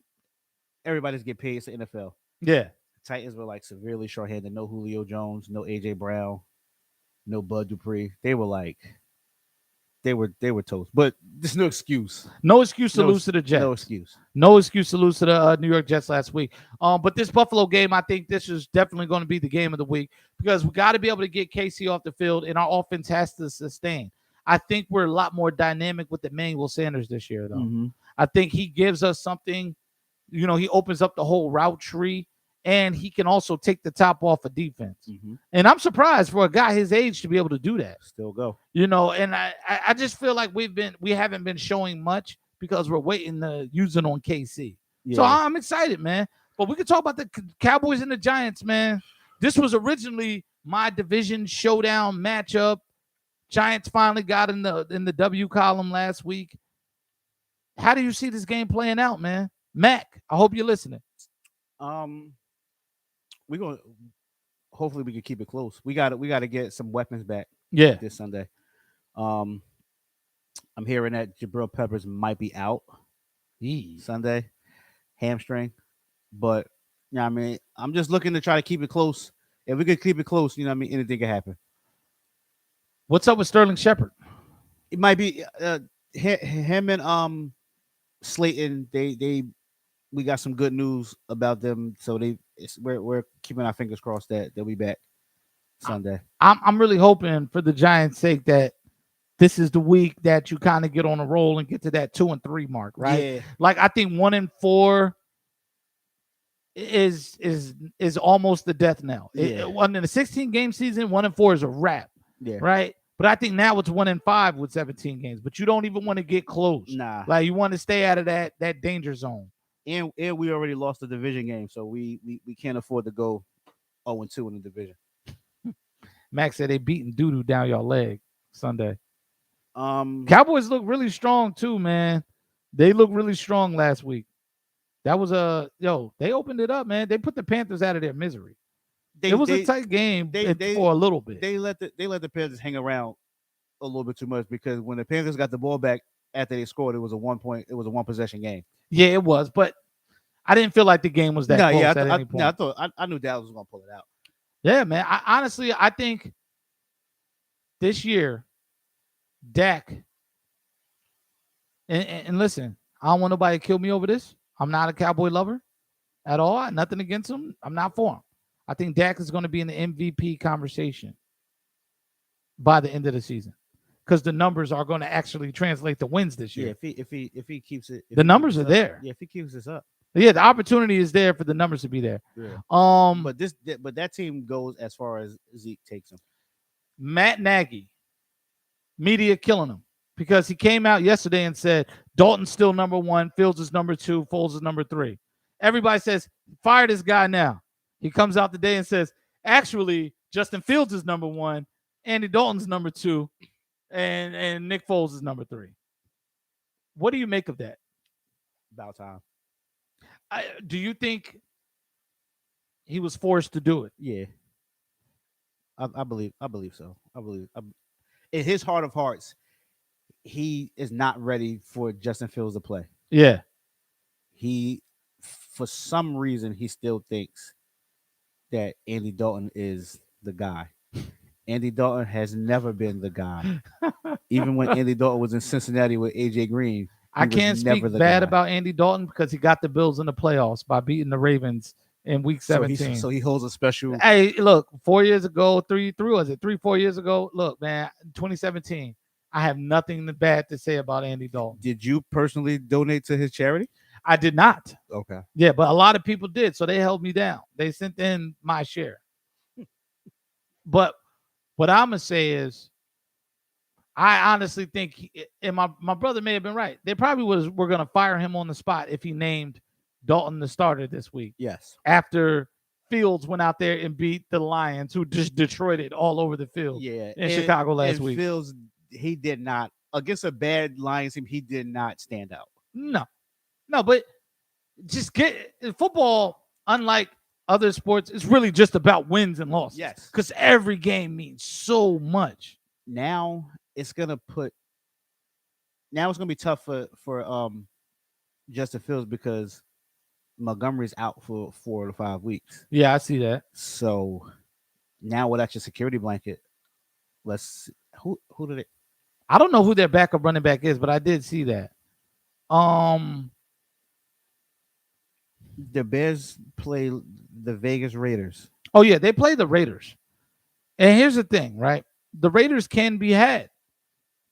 everybody's get paid. It's the NFL.
Yeah.
The Titans were like severely shorthanded. No Julio Jones. No AJ Brown. No Bud Dupree. They were like. They were toast. But there's no excuse.
No excuse to
No-
lose to the Jets.
No excuse.
No excuse to lose to the New York Jets last week. But this Buffalo game, I think this is definitely going to be the game of the week because we got to be able to get KC off the field, and our offense has to sustain. I think we're a lot more dynamic with Emmanuel Sanders this year, though.
Mm-hmm.
I think he gives us something. He opens up the whole route tree, and he can also take the top off of defense.
Mm-hmm.
And I'm surprised for a guy his age to be able to do that.
Still go.
And I just feel like we haven't been showing much because we're waiting to use it on KC.
Yeah.
So I'm excited, man. But we can talk about the Cowboys and the Giants, man. This was originally my division showdown matchup. Giants finally got in the W column last week. How do you see this game playing out, man? Mac, I hope you're listening.
We're going. Hopefully, we can keep it close. We got to get some weapons back
Yeah.
this Sunday. I'm hearing that Jabril Peppers might be out Sunday, hamstring. But I mean, I'm just looking to try to keep it close. If we could keep it close, anything can happen.
What's up with Sterling Shepard?
It might be him and Slayton. We got some good news about them, so we're keeping our fingers crossed that they'll be back Sunday.
I'm really hoping for the Giants' sake that this is the week that you kind of get on a roll and get to that 2-3 mark, right?
Yeah.
Like I think 1-4 is almost the death knell.
Yeah.
In the 16-game season, 1-4 is a wrap,
Yeah.
right? But I think now it's 1-5 with 17 games. But you don't even want to get close.
Nah.
Like you want to stay out of that danger zone.
And we already lost the division game, so we can't afford to go 0-2 in the division.
Max said they beating doo-doo down your leg Sunday.
Um,
Cowboys look really strong too, man. They looked really strong last week. That was they opened it up, man. They put the Panthers out of their misery. It was a tight game for a little bit.
They let the Panthers hang around a little bit too much because when the Panthers got the ball back after they scored, it was a one possession game.
Yeah, it was, but I didn't feel like the game was that close at any point.
I knew Dallas was gonna pull it out.
Yeah, man. I think this year, Dak, and listen, I don't want nobody to kill me over this. I'm not a Cowboy lover at all. Nothing against him. I'm not for him. I think Dak is going to be in the MVP conversation by the end of the season because the numbers are going to actually translate to wins this year.
Yeah, if he keeps it,
the numbers are there.
Yeah, if he keeps this up.
Yeah, the opportunity is there for the numbers to be there.
Yeah.
But
But that team goes as far as Zeke takes him.
Matt Nagy, media killing him because he came out yesterday and said Dalton's still number 1, Fields is number 2, Foles is number 3. Everybody says fire this guy now. He comes out today and says actually Justin Fields is number 1, Andy Dalton's number 2, and Nick Foles is number 3. What do you make of that?
About time.
Do you think he was forced to do it?
Yeah. I believe so. In his heart of hearts, he is not ready for Justin Fields to play.
Yeah.
He, for some reason, he still thinks that Andy Dalton is the guy. Andy Dalton has never been the guy. Even when Andy Dalton was in Cincinnati with AJ Green.
I can't speak bad about Andy Dalton because he got the Bills in the playoffs by beating the Ravens in week 17.
So he holds a special.
Hey, look, 4 years ago, 4 years ago? Look, man, 2017. I have nothing bad to say about Andy Dalton.
Did you personally donate to his charity?
I did not.
Okay.
Yeah, but a lot of people did, so they held me down. They sent in my share. But what I'm gonna say is, I honestly think, and my brother may have been right. They probably were going to fire him on the spot if he named Dalton the starter this week
Yes.
after Fields went out there and beat the Lions, who just Detroited all over the field
Yeah.
in Chicago last
and
week.
Fields, he did not against a bad Lions team. He did not stand out.
No, but just get football, unlike other sports, it's really just about wins and losses.
Yes.
Because every game means so much.
Now it's gonna be tough for Justin Fields because Montgomery's out for 4 to 5 weeks.
Yeah, I see that.
So now without your security blanket, let's who did it?
I don't know who their backup running back is, but I did see that.
The Bears play the Vegas Raiders.
Oh yeah, they play the Raiders. And here's the thing, right? The Raiders can be had,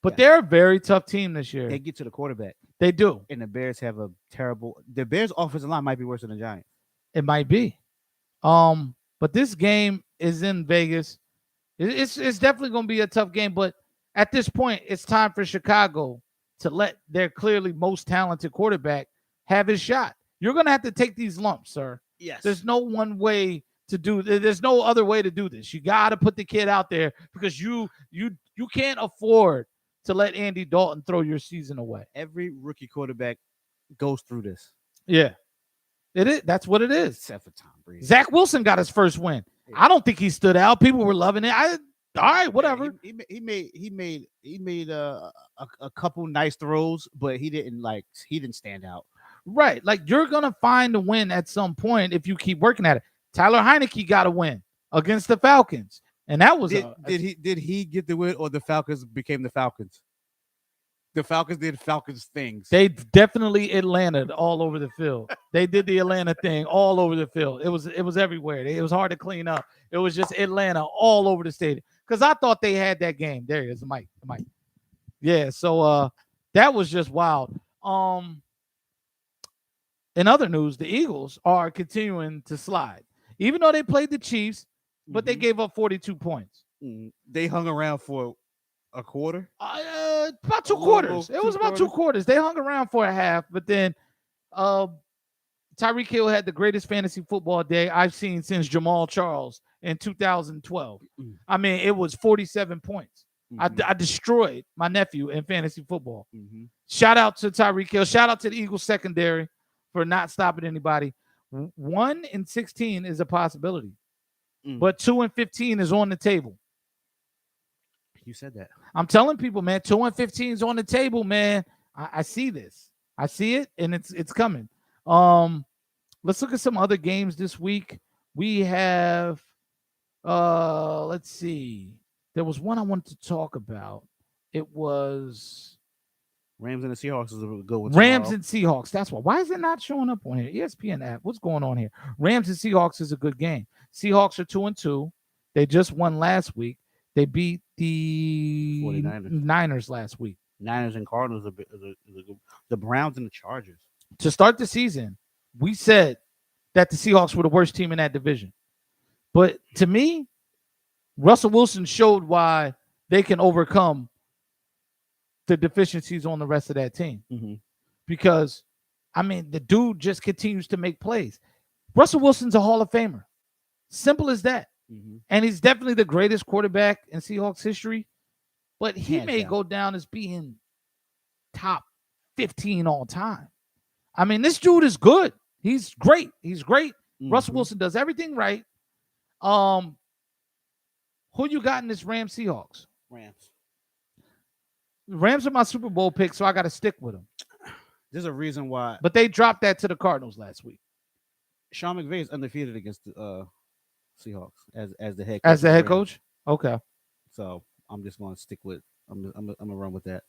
but they're a very tough team this year.
They get to the quarterback.
They do.
And the Bears have a terrible. The Bears' offensive line might be worse than the Giants.
It might be. But this game is in Vegas. It's definitely going to be a tough game. But at this point, it's time for Chicago to let their clearly most talented quarterback have his shot. You're going to have to take these lumps, sir.
Yes.
There's no one way to do. There's no other way to do this. You got to put the kid out there because you can't afford to let Andy Dalton throw your season away.
Every rookie quarterback goes through this.
Yeah. It is. That's what it is.
Except for Tom Brady.
Zach Wilson got his first win. I don't think he stood out. People were loving it. All right, whatever.
He made a couple nice throws, but he didn't stand out.
Right. Like you're gonna find a win at some point if you keep working at it. Tyler Heineke got a win against the Falcons. And that was
did he get the win or the Falcons became the Falcons? The Falcons did Falcons things.
They definitely Atlana'd all over the field. They did the Atlanta thing all over the field. It was everywhere. It was hard to clean up. It was just Atlanta all over the stadium. Because I thought they had that game. There he is, the mic. Yeah, so that was just wild. In other news, the Eagles are continuing to slide. Even though they played the Chiefs, but they gave up 42 points.
They hung around for a quarter?
About 2 quarters. It was about 2 quarters. They hung around for a half, but then Tyreek Hill had the greatest fantasy football day I've seen since Jamal Charles in 2012. I mean, it was 47 points. I destroyed my nephew in fantasy football. Shout out to Tyreek Hill. Shout out to the Eagles secondary for not stopping anybody. 1-16 is a possibility, but 2-15 is on the table.
You said that.
I'm telling people, man, 2-15 is on the table, man. I see this. I see it, and it's coming. Let's look at some other games this week. We have, let's see. There was one I wanted to talk about. It was
Rams and the Seahawks is a good one.
Rams and Seahawks. That's why. Why is it not showing up on here? ESPN app. What's going on here? Rams and Seahawks is a good game. Seahawks are 2-2. They just won last week. They beat the
49ers.
Niners last week.
Niners and Cardinals are the Browns and the Chargers.
To start the season, we said that the Seahawks were the worst team in that division. But to me, Russell Wilson showed why they can overcome the deficiencies on the rest of that team. Because, I mean, the dude just continues to make plays. Russell Wilson's a Hall of Famer. Simple as that. And he's definitely the greatest quarterback in Seahawks history. But he may go down as being top 15 all time. I mean, this dude is good. He's great. Russell Wilson does everything right. Who you got in this Rams Seahawks? Rams are my Super Bowl pick, so I got to stick with them.
There's a reason why.
But they dropped that to the Cardinals last week.
Sean McVay is undefeated against the Seahawks as the head coach.
As the head coach? Okay.
So I'm just going to stick with. I'm gonna run with that.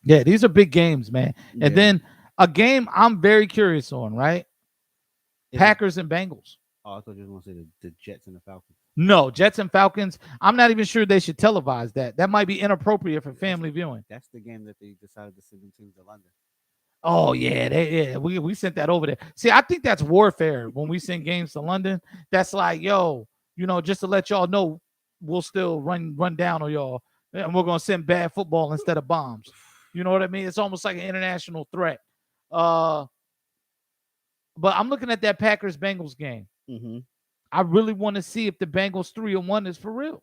Yeah, these are big games, man. And then a game I'm very curious on, right? Packers and Bengals.
Oh, I thought you were going to say the Jets and the Falcons.
No, Jets and Falcons. I'm not even sure they should televise that. That might be inappropriate for family viewing.
That's the game that they decided to send them teams to London.
Oh, yeah. We sent that over there. See, I think that's warfare when we send games to London. That's like, yo, just to let y'all know, we'll still run down on y'all. and we're gonna send bad football instead of bombs. You know what I mean? It's almost like an international threat. Uh, but I'm looking at that Packers Bengals game.
Mm-hmm.
I really want to see if the Bengals 3-1 is for real.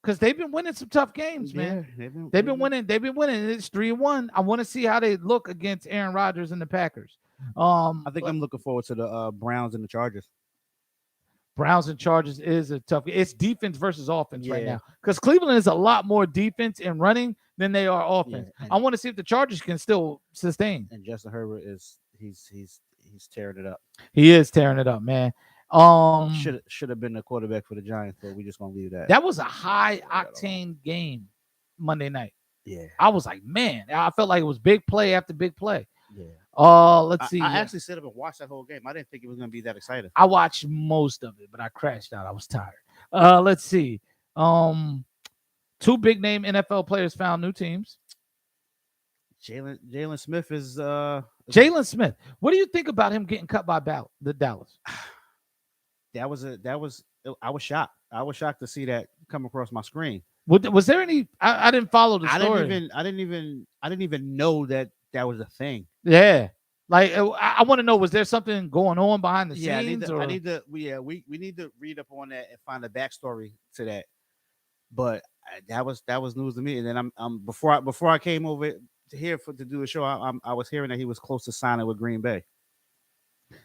Because they've been winning some tough games, man.
Yeah,
They've been winning. They've been winning. It's 3-1. I want to see how they look against Aaron Rodgers and the Packers.
I think I'm looking forward to the Browns and the Chargers.
Browns and Chargers is a tough. It's defense versus offense right
Yeah.
now. Because Cleveland is a lot more defense and running than they are offense.
Yeah,
I want to see if the Chargers can still sustain.
And Justin Herbert is he's tearing it up.
He is tearing it up, man.
Should have been the quarterback for the Giants, but we just gonna leave that.
That was a high octane game Monday night.
Yeah.
I was like, man, I felt like it was big play after big play.
Yeah.
Let's see.
I actually sit up and watched that whole game. I didn't think it was gonna be that exciting.
I watched most of it, but I crashed out. I was tired. Let's see. Two big name NFL players found new teams.
Jalen Smith is
Jalen Smith. What do you think about him getting cut by the Dallas?
I was shocked. I was shocked to see that come across my screen.
Was there any? I didn't follow the story.
I didn't even know that was a thing.
Yeah, like I want to know, was there something going on behind the scenes?
I need to. We need to read up on that and find a backstory to that. But that was news to me. And then I'm before I came over to here to do a show, I was hearing that he was close to signing with Green Bay.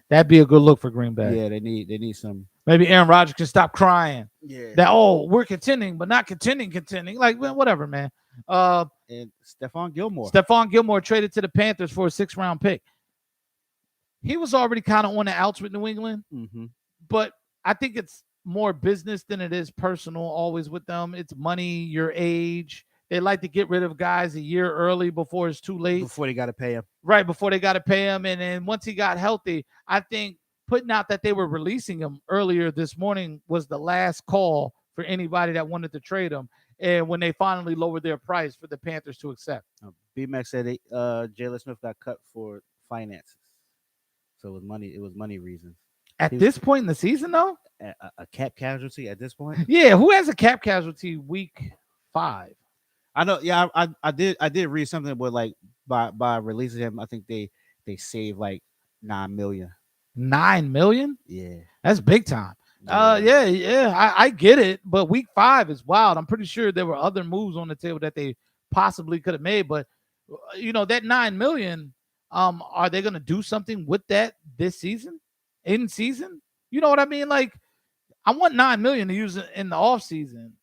That'd be a good look for Green Bay.
Yeah, they need some.
Maybe Aaron Rodgers can stop crying.
Yeah.
That we're contending, but not contending. Like, well, whatever, man.
And Stephon
Gilmore traded to the Panthers for a 6th-round pick. He was already kind of on the outs with New England, but I think it's more business than it is personal. Always with them, it's money, your age. They like to get rid of guys a year early before it's too late.
Before they got to pay him.
Right, before they got to pay him. And then once he got healthy, I think putting out that they were releasing him earlier this morning was the last call for anybody that wanted to trade him. And when they finally lowered their price for the Panthers to accept.
B-Mac said Jalen Smith got cut for finances. So it was money reasons.
At this point in the season, though?
A cap casualty at this point?
Yeah, who has a cap casualty week 5?
I know. Yeah, I did read something, but like by releasing him, I think they saved like $9 million.
$9 million?
Yeah,
that's big time. Yeah. I get it, but week 5 is wild. I'm pretty sure there were other moves on the table that they possibly could have made, but that $9 million. Are they going to do something with that this season? In season? You know what I mean? Like, I want $9 million to use it in the off season.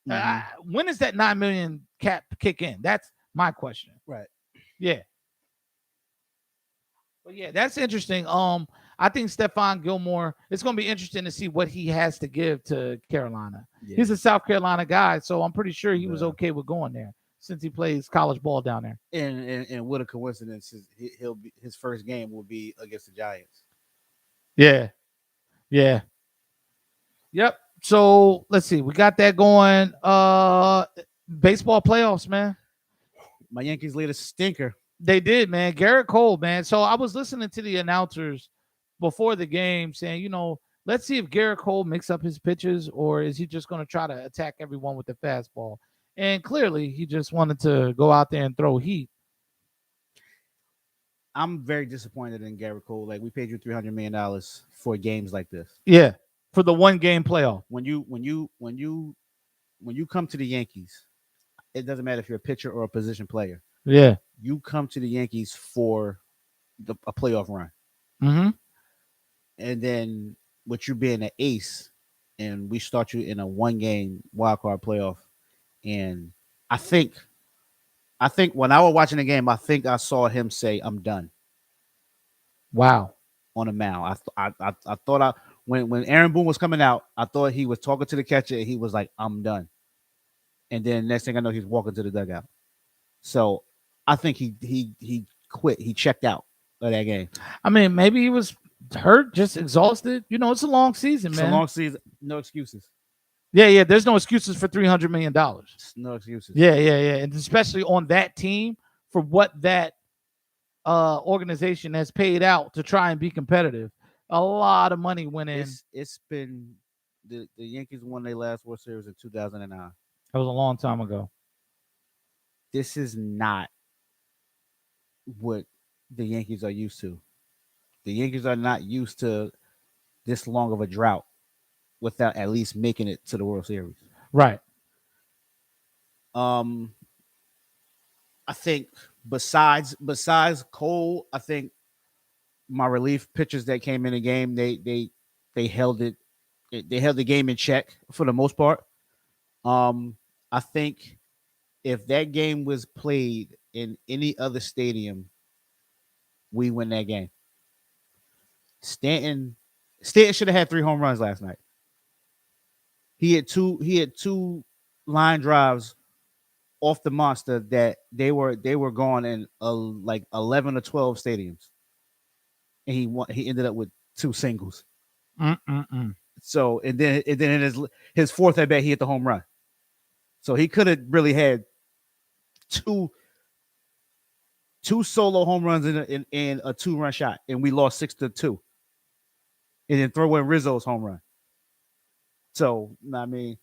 When does that $9 million cap kick in? That's my question.
Right.
Yeah. But yeah, that's interesting. I think Stephon Gilmore, it's going to be interesting to see what he has to give to Carolina. Yeah. He's a South Carolina guy, so I'm pretty sure he was okay with going there since he plays college ball down there.
And what a coincidence! His first game will be against the Giants.
Yeah. Yep. So let's see. We got that going. Baseball playoffs, man.
My Yankees laid a stinker.
They did, man. Garrett Cole, man. So I was listening to the announcers before the game saying, let's see if Garrett Cole mix up his pitches, or is he just going to try to attack everyone with the fastball? And clearly, he just wanted to go out there and throw heat.
I'm very disappointed in Garrett Cole. Like, we paid you $300 million for games like this.
Yeah, for the one game playoff.
When you come to the Yankees, it doesn't matter if you're a pitcher or a position player.
Yeah,
you come to the Yankees for a playoff run.
Mm-hmm.
And then with you being an ace, and we start you in a 1-game wild card playoff. And I think when I was watching the game, I think I saw him say, "I'm done."
Wow.
On a mound. I thought when Aaron Boone was coming out, I thought he was talking to the catcher and he was like, "I'm done." And then next thing I know, he's walking to the dugout. So I think he quit. He checked out of that game.
I mean, maybe he was hurt, just exhausted. It's a long season, man.
It's a long season. No excuses.
Yeah. There's no excuses for $300 million.
No excuses.
Yeah. And especially on that team for what that organization has paid out to try and be competitive. A lot of money went in.
It's been the Yankees won their last World Series in 2009.
That was a long time ago.
This is not what the Yankees are used to. The Yankees are not used to this long of a drought without at least making it to the World Series.
Right.
Um, I think besides Cole, I think my relief pitchers that came in the game, they held it, they held the game in check for the most part. Um, I think if that game was played in any other stadium, we win that game. Stanton Stanton should have had 3 home runs last night. He had two line drives off the monster that they were gone in like 11 or 12 stadiums, and he ended up with 2 singles.
Mm-mm-mm.
So and then in his fourth at bat he hit the home run. So he could have really had two two solo home runs in a 2-run shot, and we lost 6-2. And then throw in Rizzo's home run. So I mean,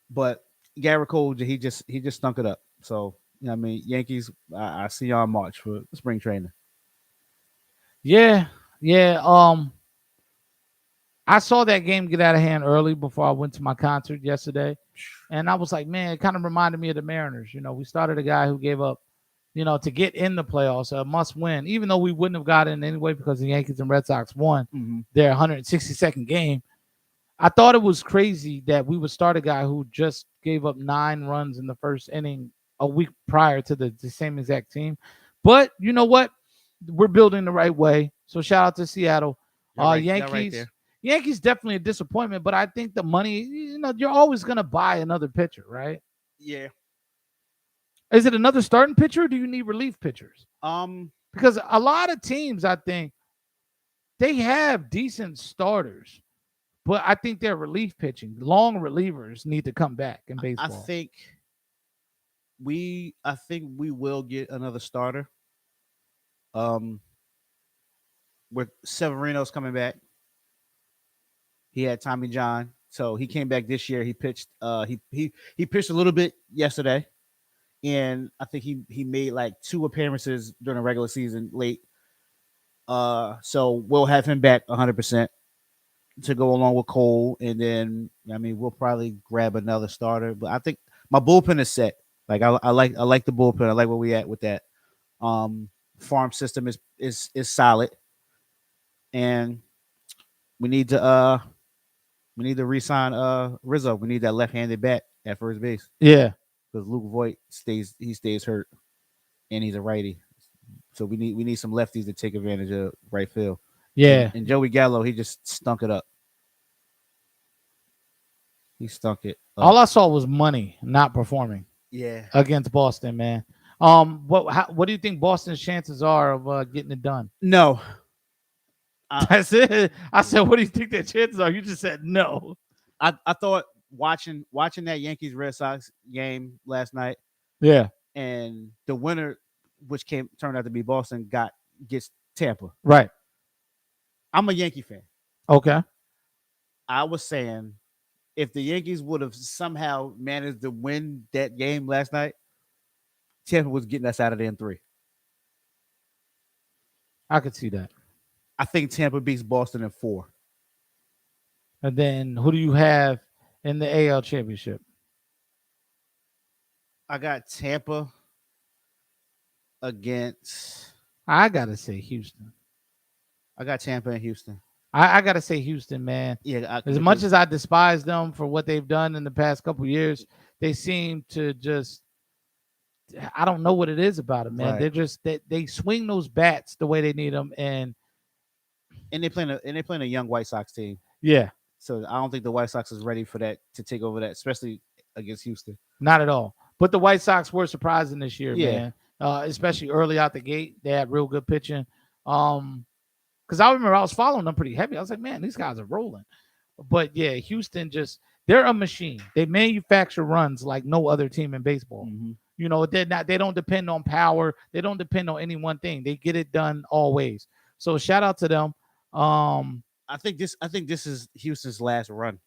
but Garrett Cole he just stunk it up. So I mean, Yankees, I see y'all in March for spring training.
Yeah. Yeah. I saw that game get out of hand early before I went to my concert yesterday. And I was like, man, it kind of reminded me of the Mariners. We started a guy who gave up, to get in the playoffs, a must win, even though we wouldn't have got in anyway because the Yankees and Red Sox won
Mm-hmm.
their 162nd game. I thought it was crazy that we would start a guy who just gave up 9 runs in the first inning a week prior to the same exact team. But you know what? We're building the right way. So shout out to Seattle.
Y'all right
Yankees.
there.
Yankees definitely a disappointment, but I think the money, you're always gonna buy another pitcher, right?
Yeah.
Is it another starting pitcher or do you need relief pitchers?
Um.
Because a lot of teams, I think, they have decent starters, but I think their relief pitching, long relievers need to come back in
I
baseball.
think we will get another starter. Um. With Severino's coming back, he had Tommy John, so he came back this year. He pitched. He pitched a little bit yesterday, and I think he made like 2 appearances during the regular season late. So we'll have him back 100% to go along with Cole, and then I mean we'll probably grab another starter. But I think my bullpen is set. Like I like the bullpen. I like where we at with that. Um, Farm system is solid, and we need to re-sign Rizzo. We need that left-handed bat at first base
Yeah,
because Luke Voigt stays hurt, and he's a righty. So we need some lefties to take advantage of right field. And,
yeah.
and Joey Gallo, he just stunk it up. He stunk it up.
All I saw was money not performing
Yeah.
against Boston, man. What do you think Boston's chances are of getting it done?
No. I,
That's it. I said, what do you think their chances are? You just said no.
I thought watching that Yankees Red Sox game last night,
Yeah,
and the winner, which turned out to be Boston, gets Tampa.
right.
I'm a Yankee fan.
Okay.
I was saying if the Yankees would have somehow managed to win that game last night, Tampa was getting us out of there in 3.
I could see that.
I think Tampa beats Boston in 4.
And then who do you have in the AL championship?
I got Tampa against.
I gotta say Houston.
I got Tampa and Houston.
I gotta say Houston, man.
Yeah,
As much as I despise them for what they've done in the past couple years, they seem to just I don't know what it is about them, man.
Right.
They're just they swing those bats the way they need them, and
they playing a young White Sox team.
yeah,
So I don't think the White Sox is ready for that to take over that, especially against Houston.
not at all. But the White Sox were surprising this year,
Yeah.
man. Especially early out the gate, they had real good pitching. Because I remember I was following them pretty heavy. I was like, man, these guys are rolling. But yeah, Houston they're a machine. They manufacture runs like no other team in baseball.
Mm-hmm.
They don't depend on power. They don't depend on any one thing. They get it done always. So shout out to them.
I think this is Houston's last run.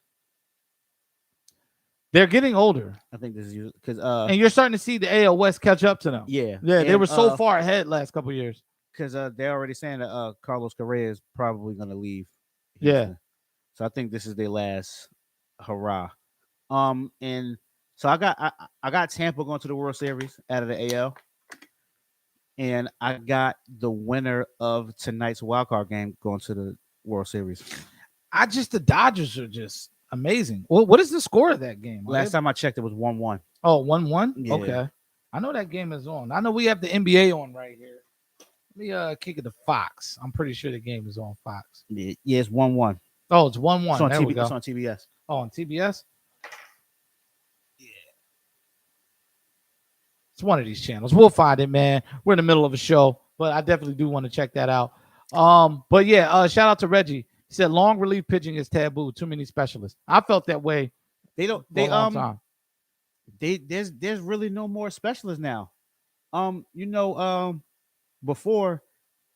They're getting older,
I think this is because
and you're starting to see the AL West catch up to them.
yeah,
Yeah, they
and,
were so far ahead last couple years.
because they're already saying that Carlos Correa is probably going to leave.
Yeah.
Houston. So I think this is their last hurrah. And so I got Tampa going to the World Series out of the AL, and I got the winner of tonight's wild card game going to the World Series.
The Dodgers are just amazing. What is the score of that game?
Last time I checked, it was 1-1.
Oh, 1-1?
Yeah.
Okay. I know that game is on. I know we have the NBA on right here. Let me kick it to Fox. I'm pretty sure the game is on Fox.
Yeah, it's 1-1.
Oh, it's 1-1.
It's on
There we go.
It's on TBS.
Oh, on TBS? Yeah. It's one of these channels. We'll find it, man. We're in the middle of a show, but I definitely do want to check that out. But yeah, shout out to Reggie. He said long relief pitching is taboo. Too many specialists. I felt that way.
They don't.
For a long time.
There's really no more specialists now. Before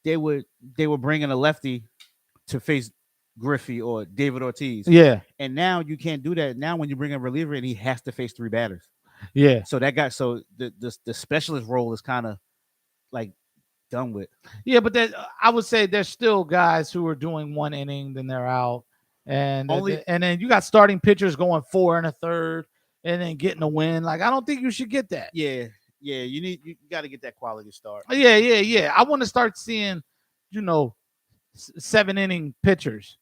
they were bringing a lefty to face Griffey or David Ortiz.
Yeah.
And now you can't do that. Now when you bring a reliever in, he has to face 3 batters.
Yeah.
So the specialist role is kind of like done with.
Yeah, but I would say there's still guys who are doing 1 inning, then they're out, and then you got starting pitchers going 4 1/3, and then getting a win. Like I don't think you should get that.
Yeah. You got to get that quality start.
Yeah. I want to start seeing, 7 inning pitchers.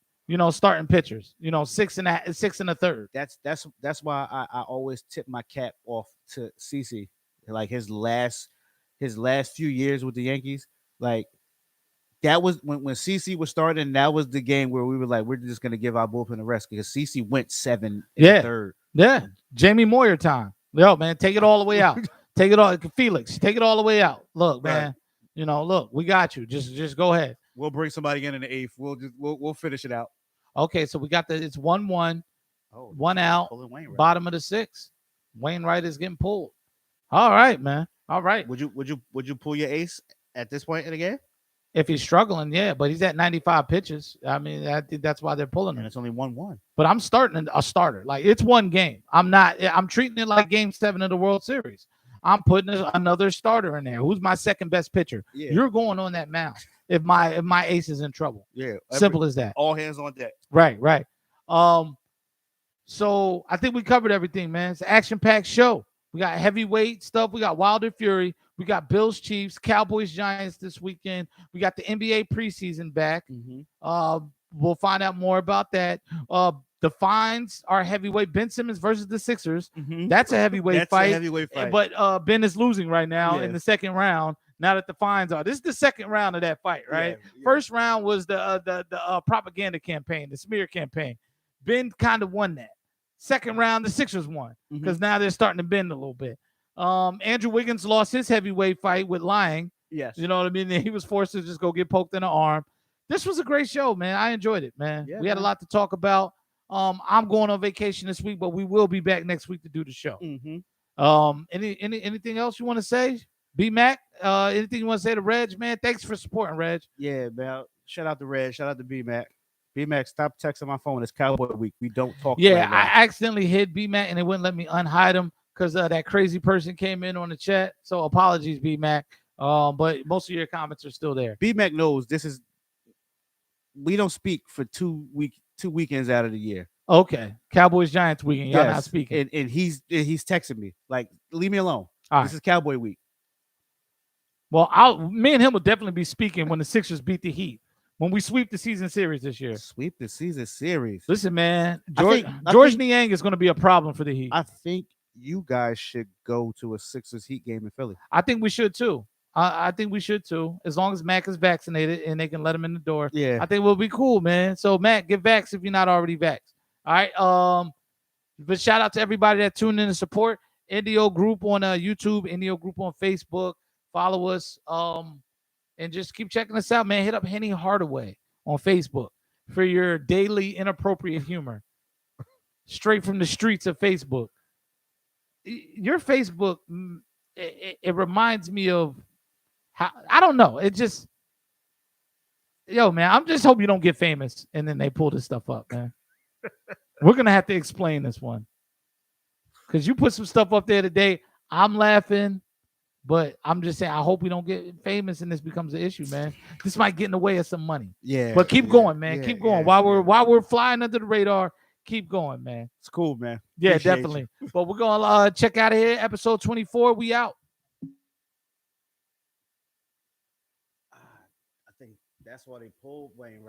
Starting pitchers. 6 1/3.
That's why I always tip my cap off to CC. Like his last few years with the Yankees, like that was when CC was starting. That was the game where we were like, we're just gonna give our bullpen a rest because CC went 7 1/3.
Yeah, Jamie Moyer time. Yo, man, take it all the way out. Take it all, Felix. Take it all the way out. Look, man. Right. Look, we got you. Just go ahead.
We'll bring somebody in the 8th. We'll finish it out.
Okay, so we got it's 1-1, 1 out, bottom of the 6th. Wainwright is getting pulled. All right, man. All right.
Would you pull your ace at this point in the game?
If he's struggling, yeah, but he's at 95 pitches. I mean, I think that's why they're pulling him.
And it's only 1-1.
But I'm starting a starter. Like it's one game. I'm treating it like Game 7 of the World Series. I'm putting another starter in there. Who's my second best pitcher? Yeah. You're going on that mound if my ace is in trouble.
Yeah.
Simple as that.
All hands on deck.
Right. So I think we covered everything, man. It's an action-packed show. We got heavyweight stuff. We got Wilder Fury. We got Bills Chiefs, Cowboys Giants this weekend. We got the NBA preseason back. Mm-hmm. We'll find out more about that. The fines are heavyweight. Ben Simmons versus the Sixers. Mm-hmm. That's a heavyweight fight. But Ben is losing right now in the second round. Now that the fines are, this is the second round of that fight, right? Yeah. First round was the propaganda campaign, the smear campaign. Ben kind of won that. Second round, the Sixers won because now they're starting to bend a little bit. Andrew Wiggins lost his heavyweight fight with lying.
Yes.
You know what I mean? He was forced to just go get poked in the arm. This was a great show, man. I enjoyed it, man. Yeah, we had a lot to talk about. I'm going on vacation this week, but we will be back next week to do the show. Mm-hmm. Anything else you want to say? B-Mac, anything you want to say to Reg, man? Thanks for supporting, Reg.
Yeah, man. Shout out to Reg. Shout out to B-Mac. B-Mac, stop texting my phone. It's Cowboy Week. We don't talk.
Yeah, right I accidentally hit B-Mac, and it wouldn't let me unhide him because that crazy person came in on the chat. So apologies, B-Mac. But most of your comments are still there.
B-Mac knows we don't speak for 2 weekends out of the year.
Okay. Cowboys Giants weekend. Y'all not speaking.
And he's texting me. Like, leave me alone. This is Cowboy Week.
Well, me and him will definitely be speaking when the Sixers beat the Heat. When we sweep the season series this year.
Sweep the season series.
Listen, man. George Niang is going to be a problem for the Heat.
I think you guys should go to a Sixers Heat game in Philly.
I think we should too. I think we should too. As long as Mac is vaccinated and they can let him in the door.
Yeah.
I think we'll be cool, man. So Mac, get vaxxed if you're not already vaxxed. All right. But shout out to everybody that tuned in to support Indio Group on YouTube, Indio Group on Facebook. Follow us. And just keep checking us out, man. Hit up Henny Hardaway on Facebook for your daily inappropriate humor. Straight from the streets of Facebook. Your Facebook, it reminds me of how, I don't know. It just, man, I'm just hope you don't get famous and then they pull this stuff up, man. We're going to have to explain this one. because you put some stuff up there today. I'm laughing, but I'm just saying I hope we don't get famous and this becomes an issue, man. This might get in the way of some money.
Yeah.
But keep
yeah,
going, man.
yeah,
Keep going.
yeah,
While we're flying under the radar, keep going, man.
It's cool, man.
Yeah,
Appreciate you.
definitely. But we're gonna check out of here. Episode 24. We out.
I think that's why they pulled Wayne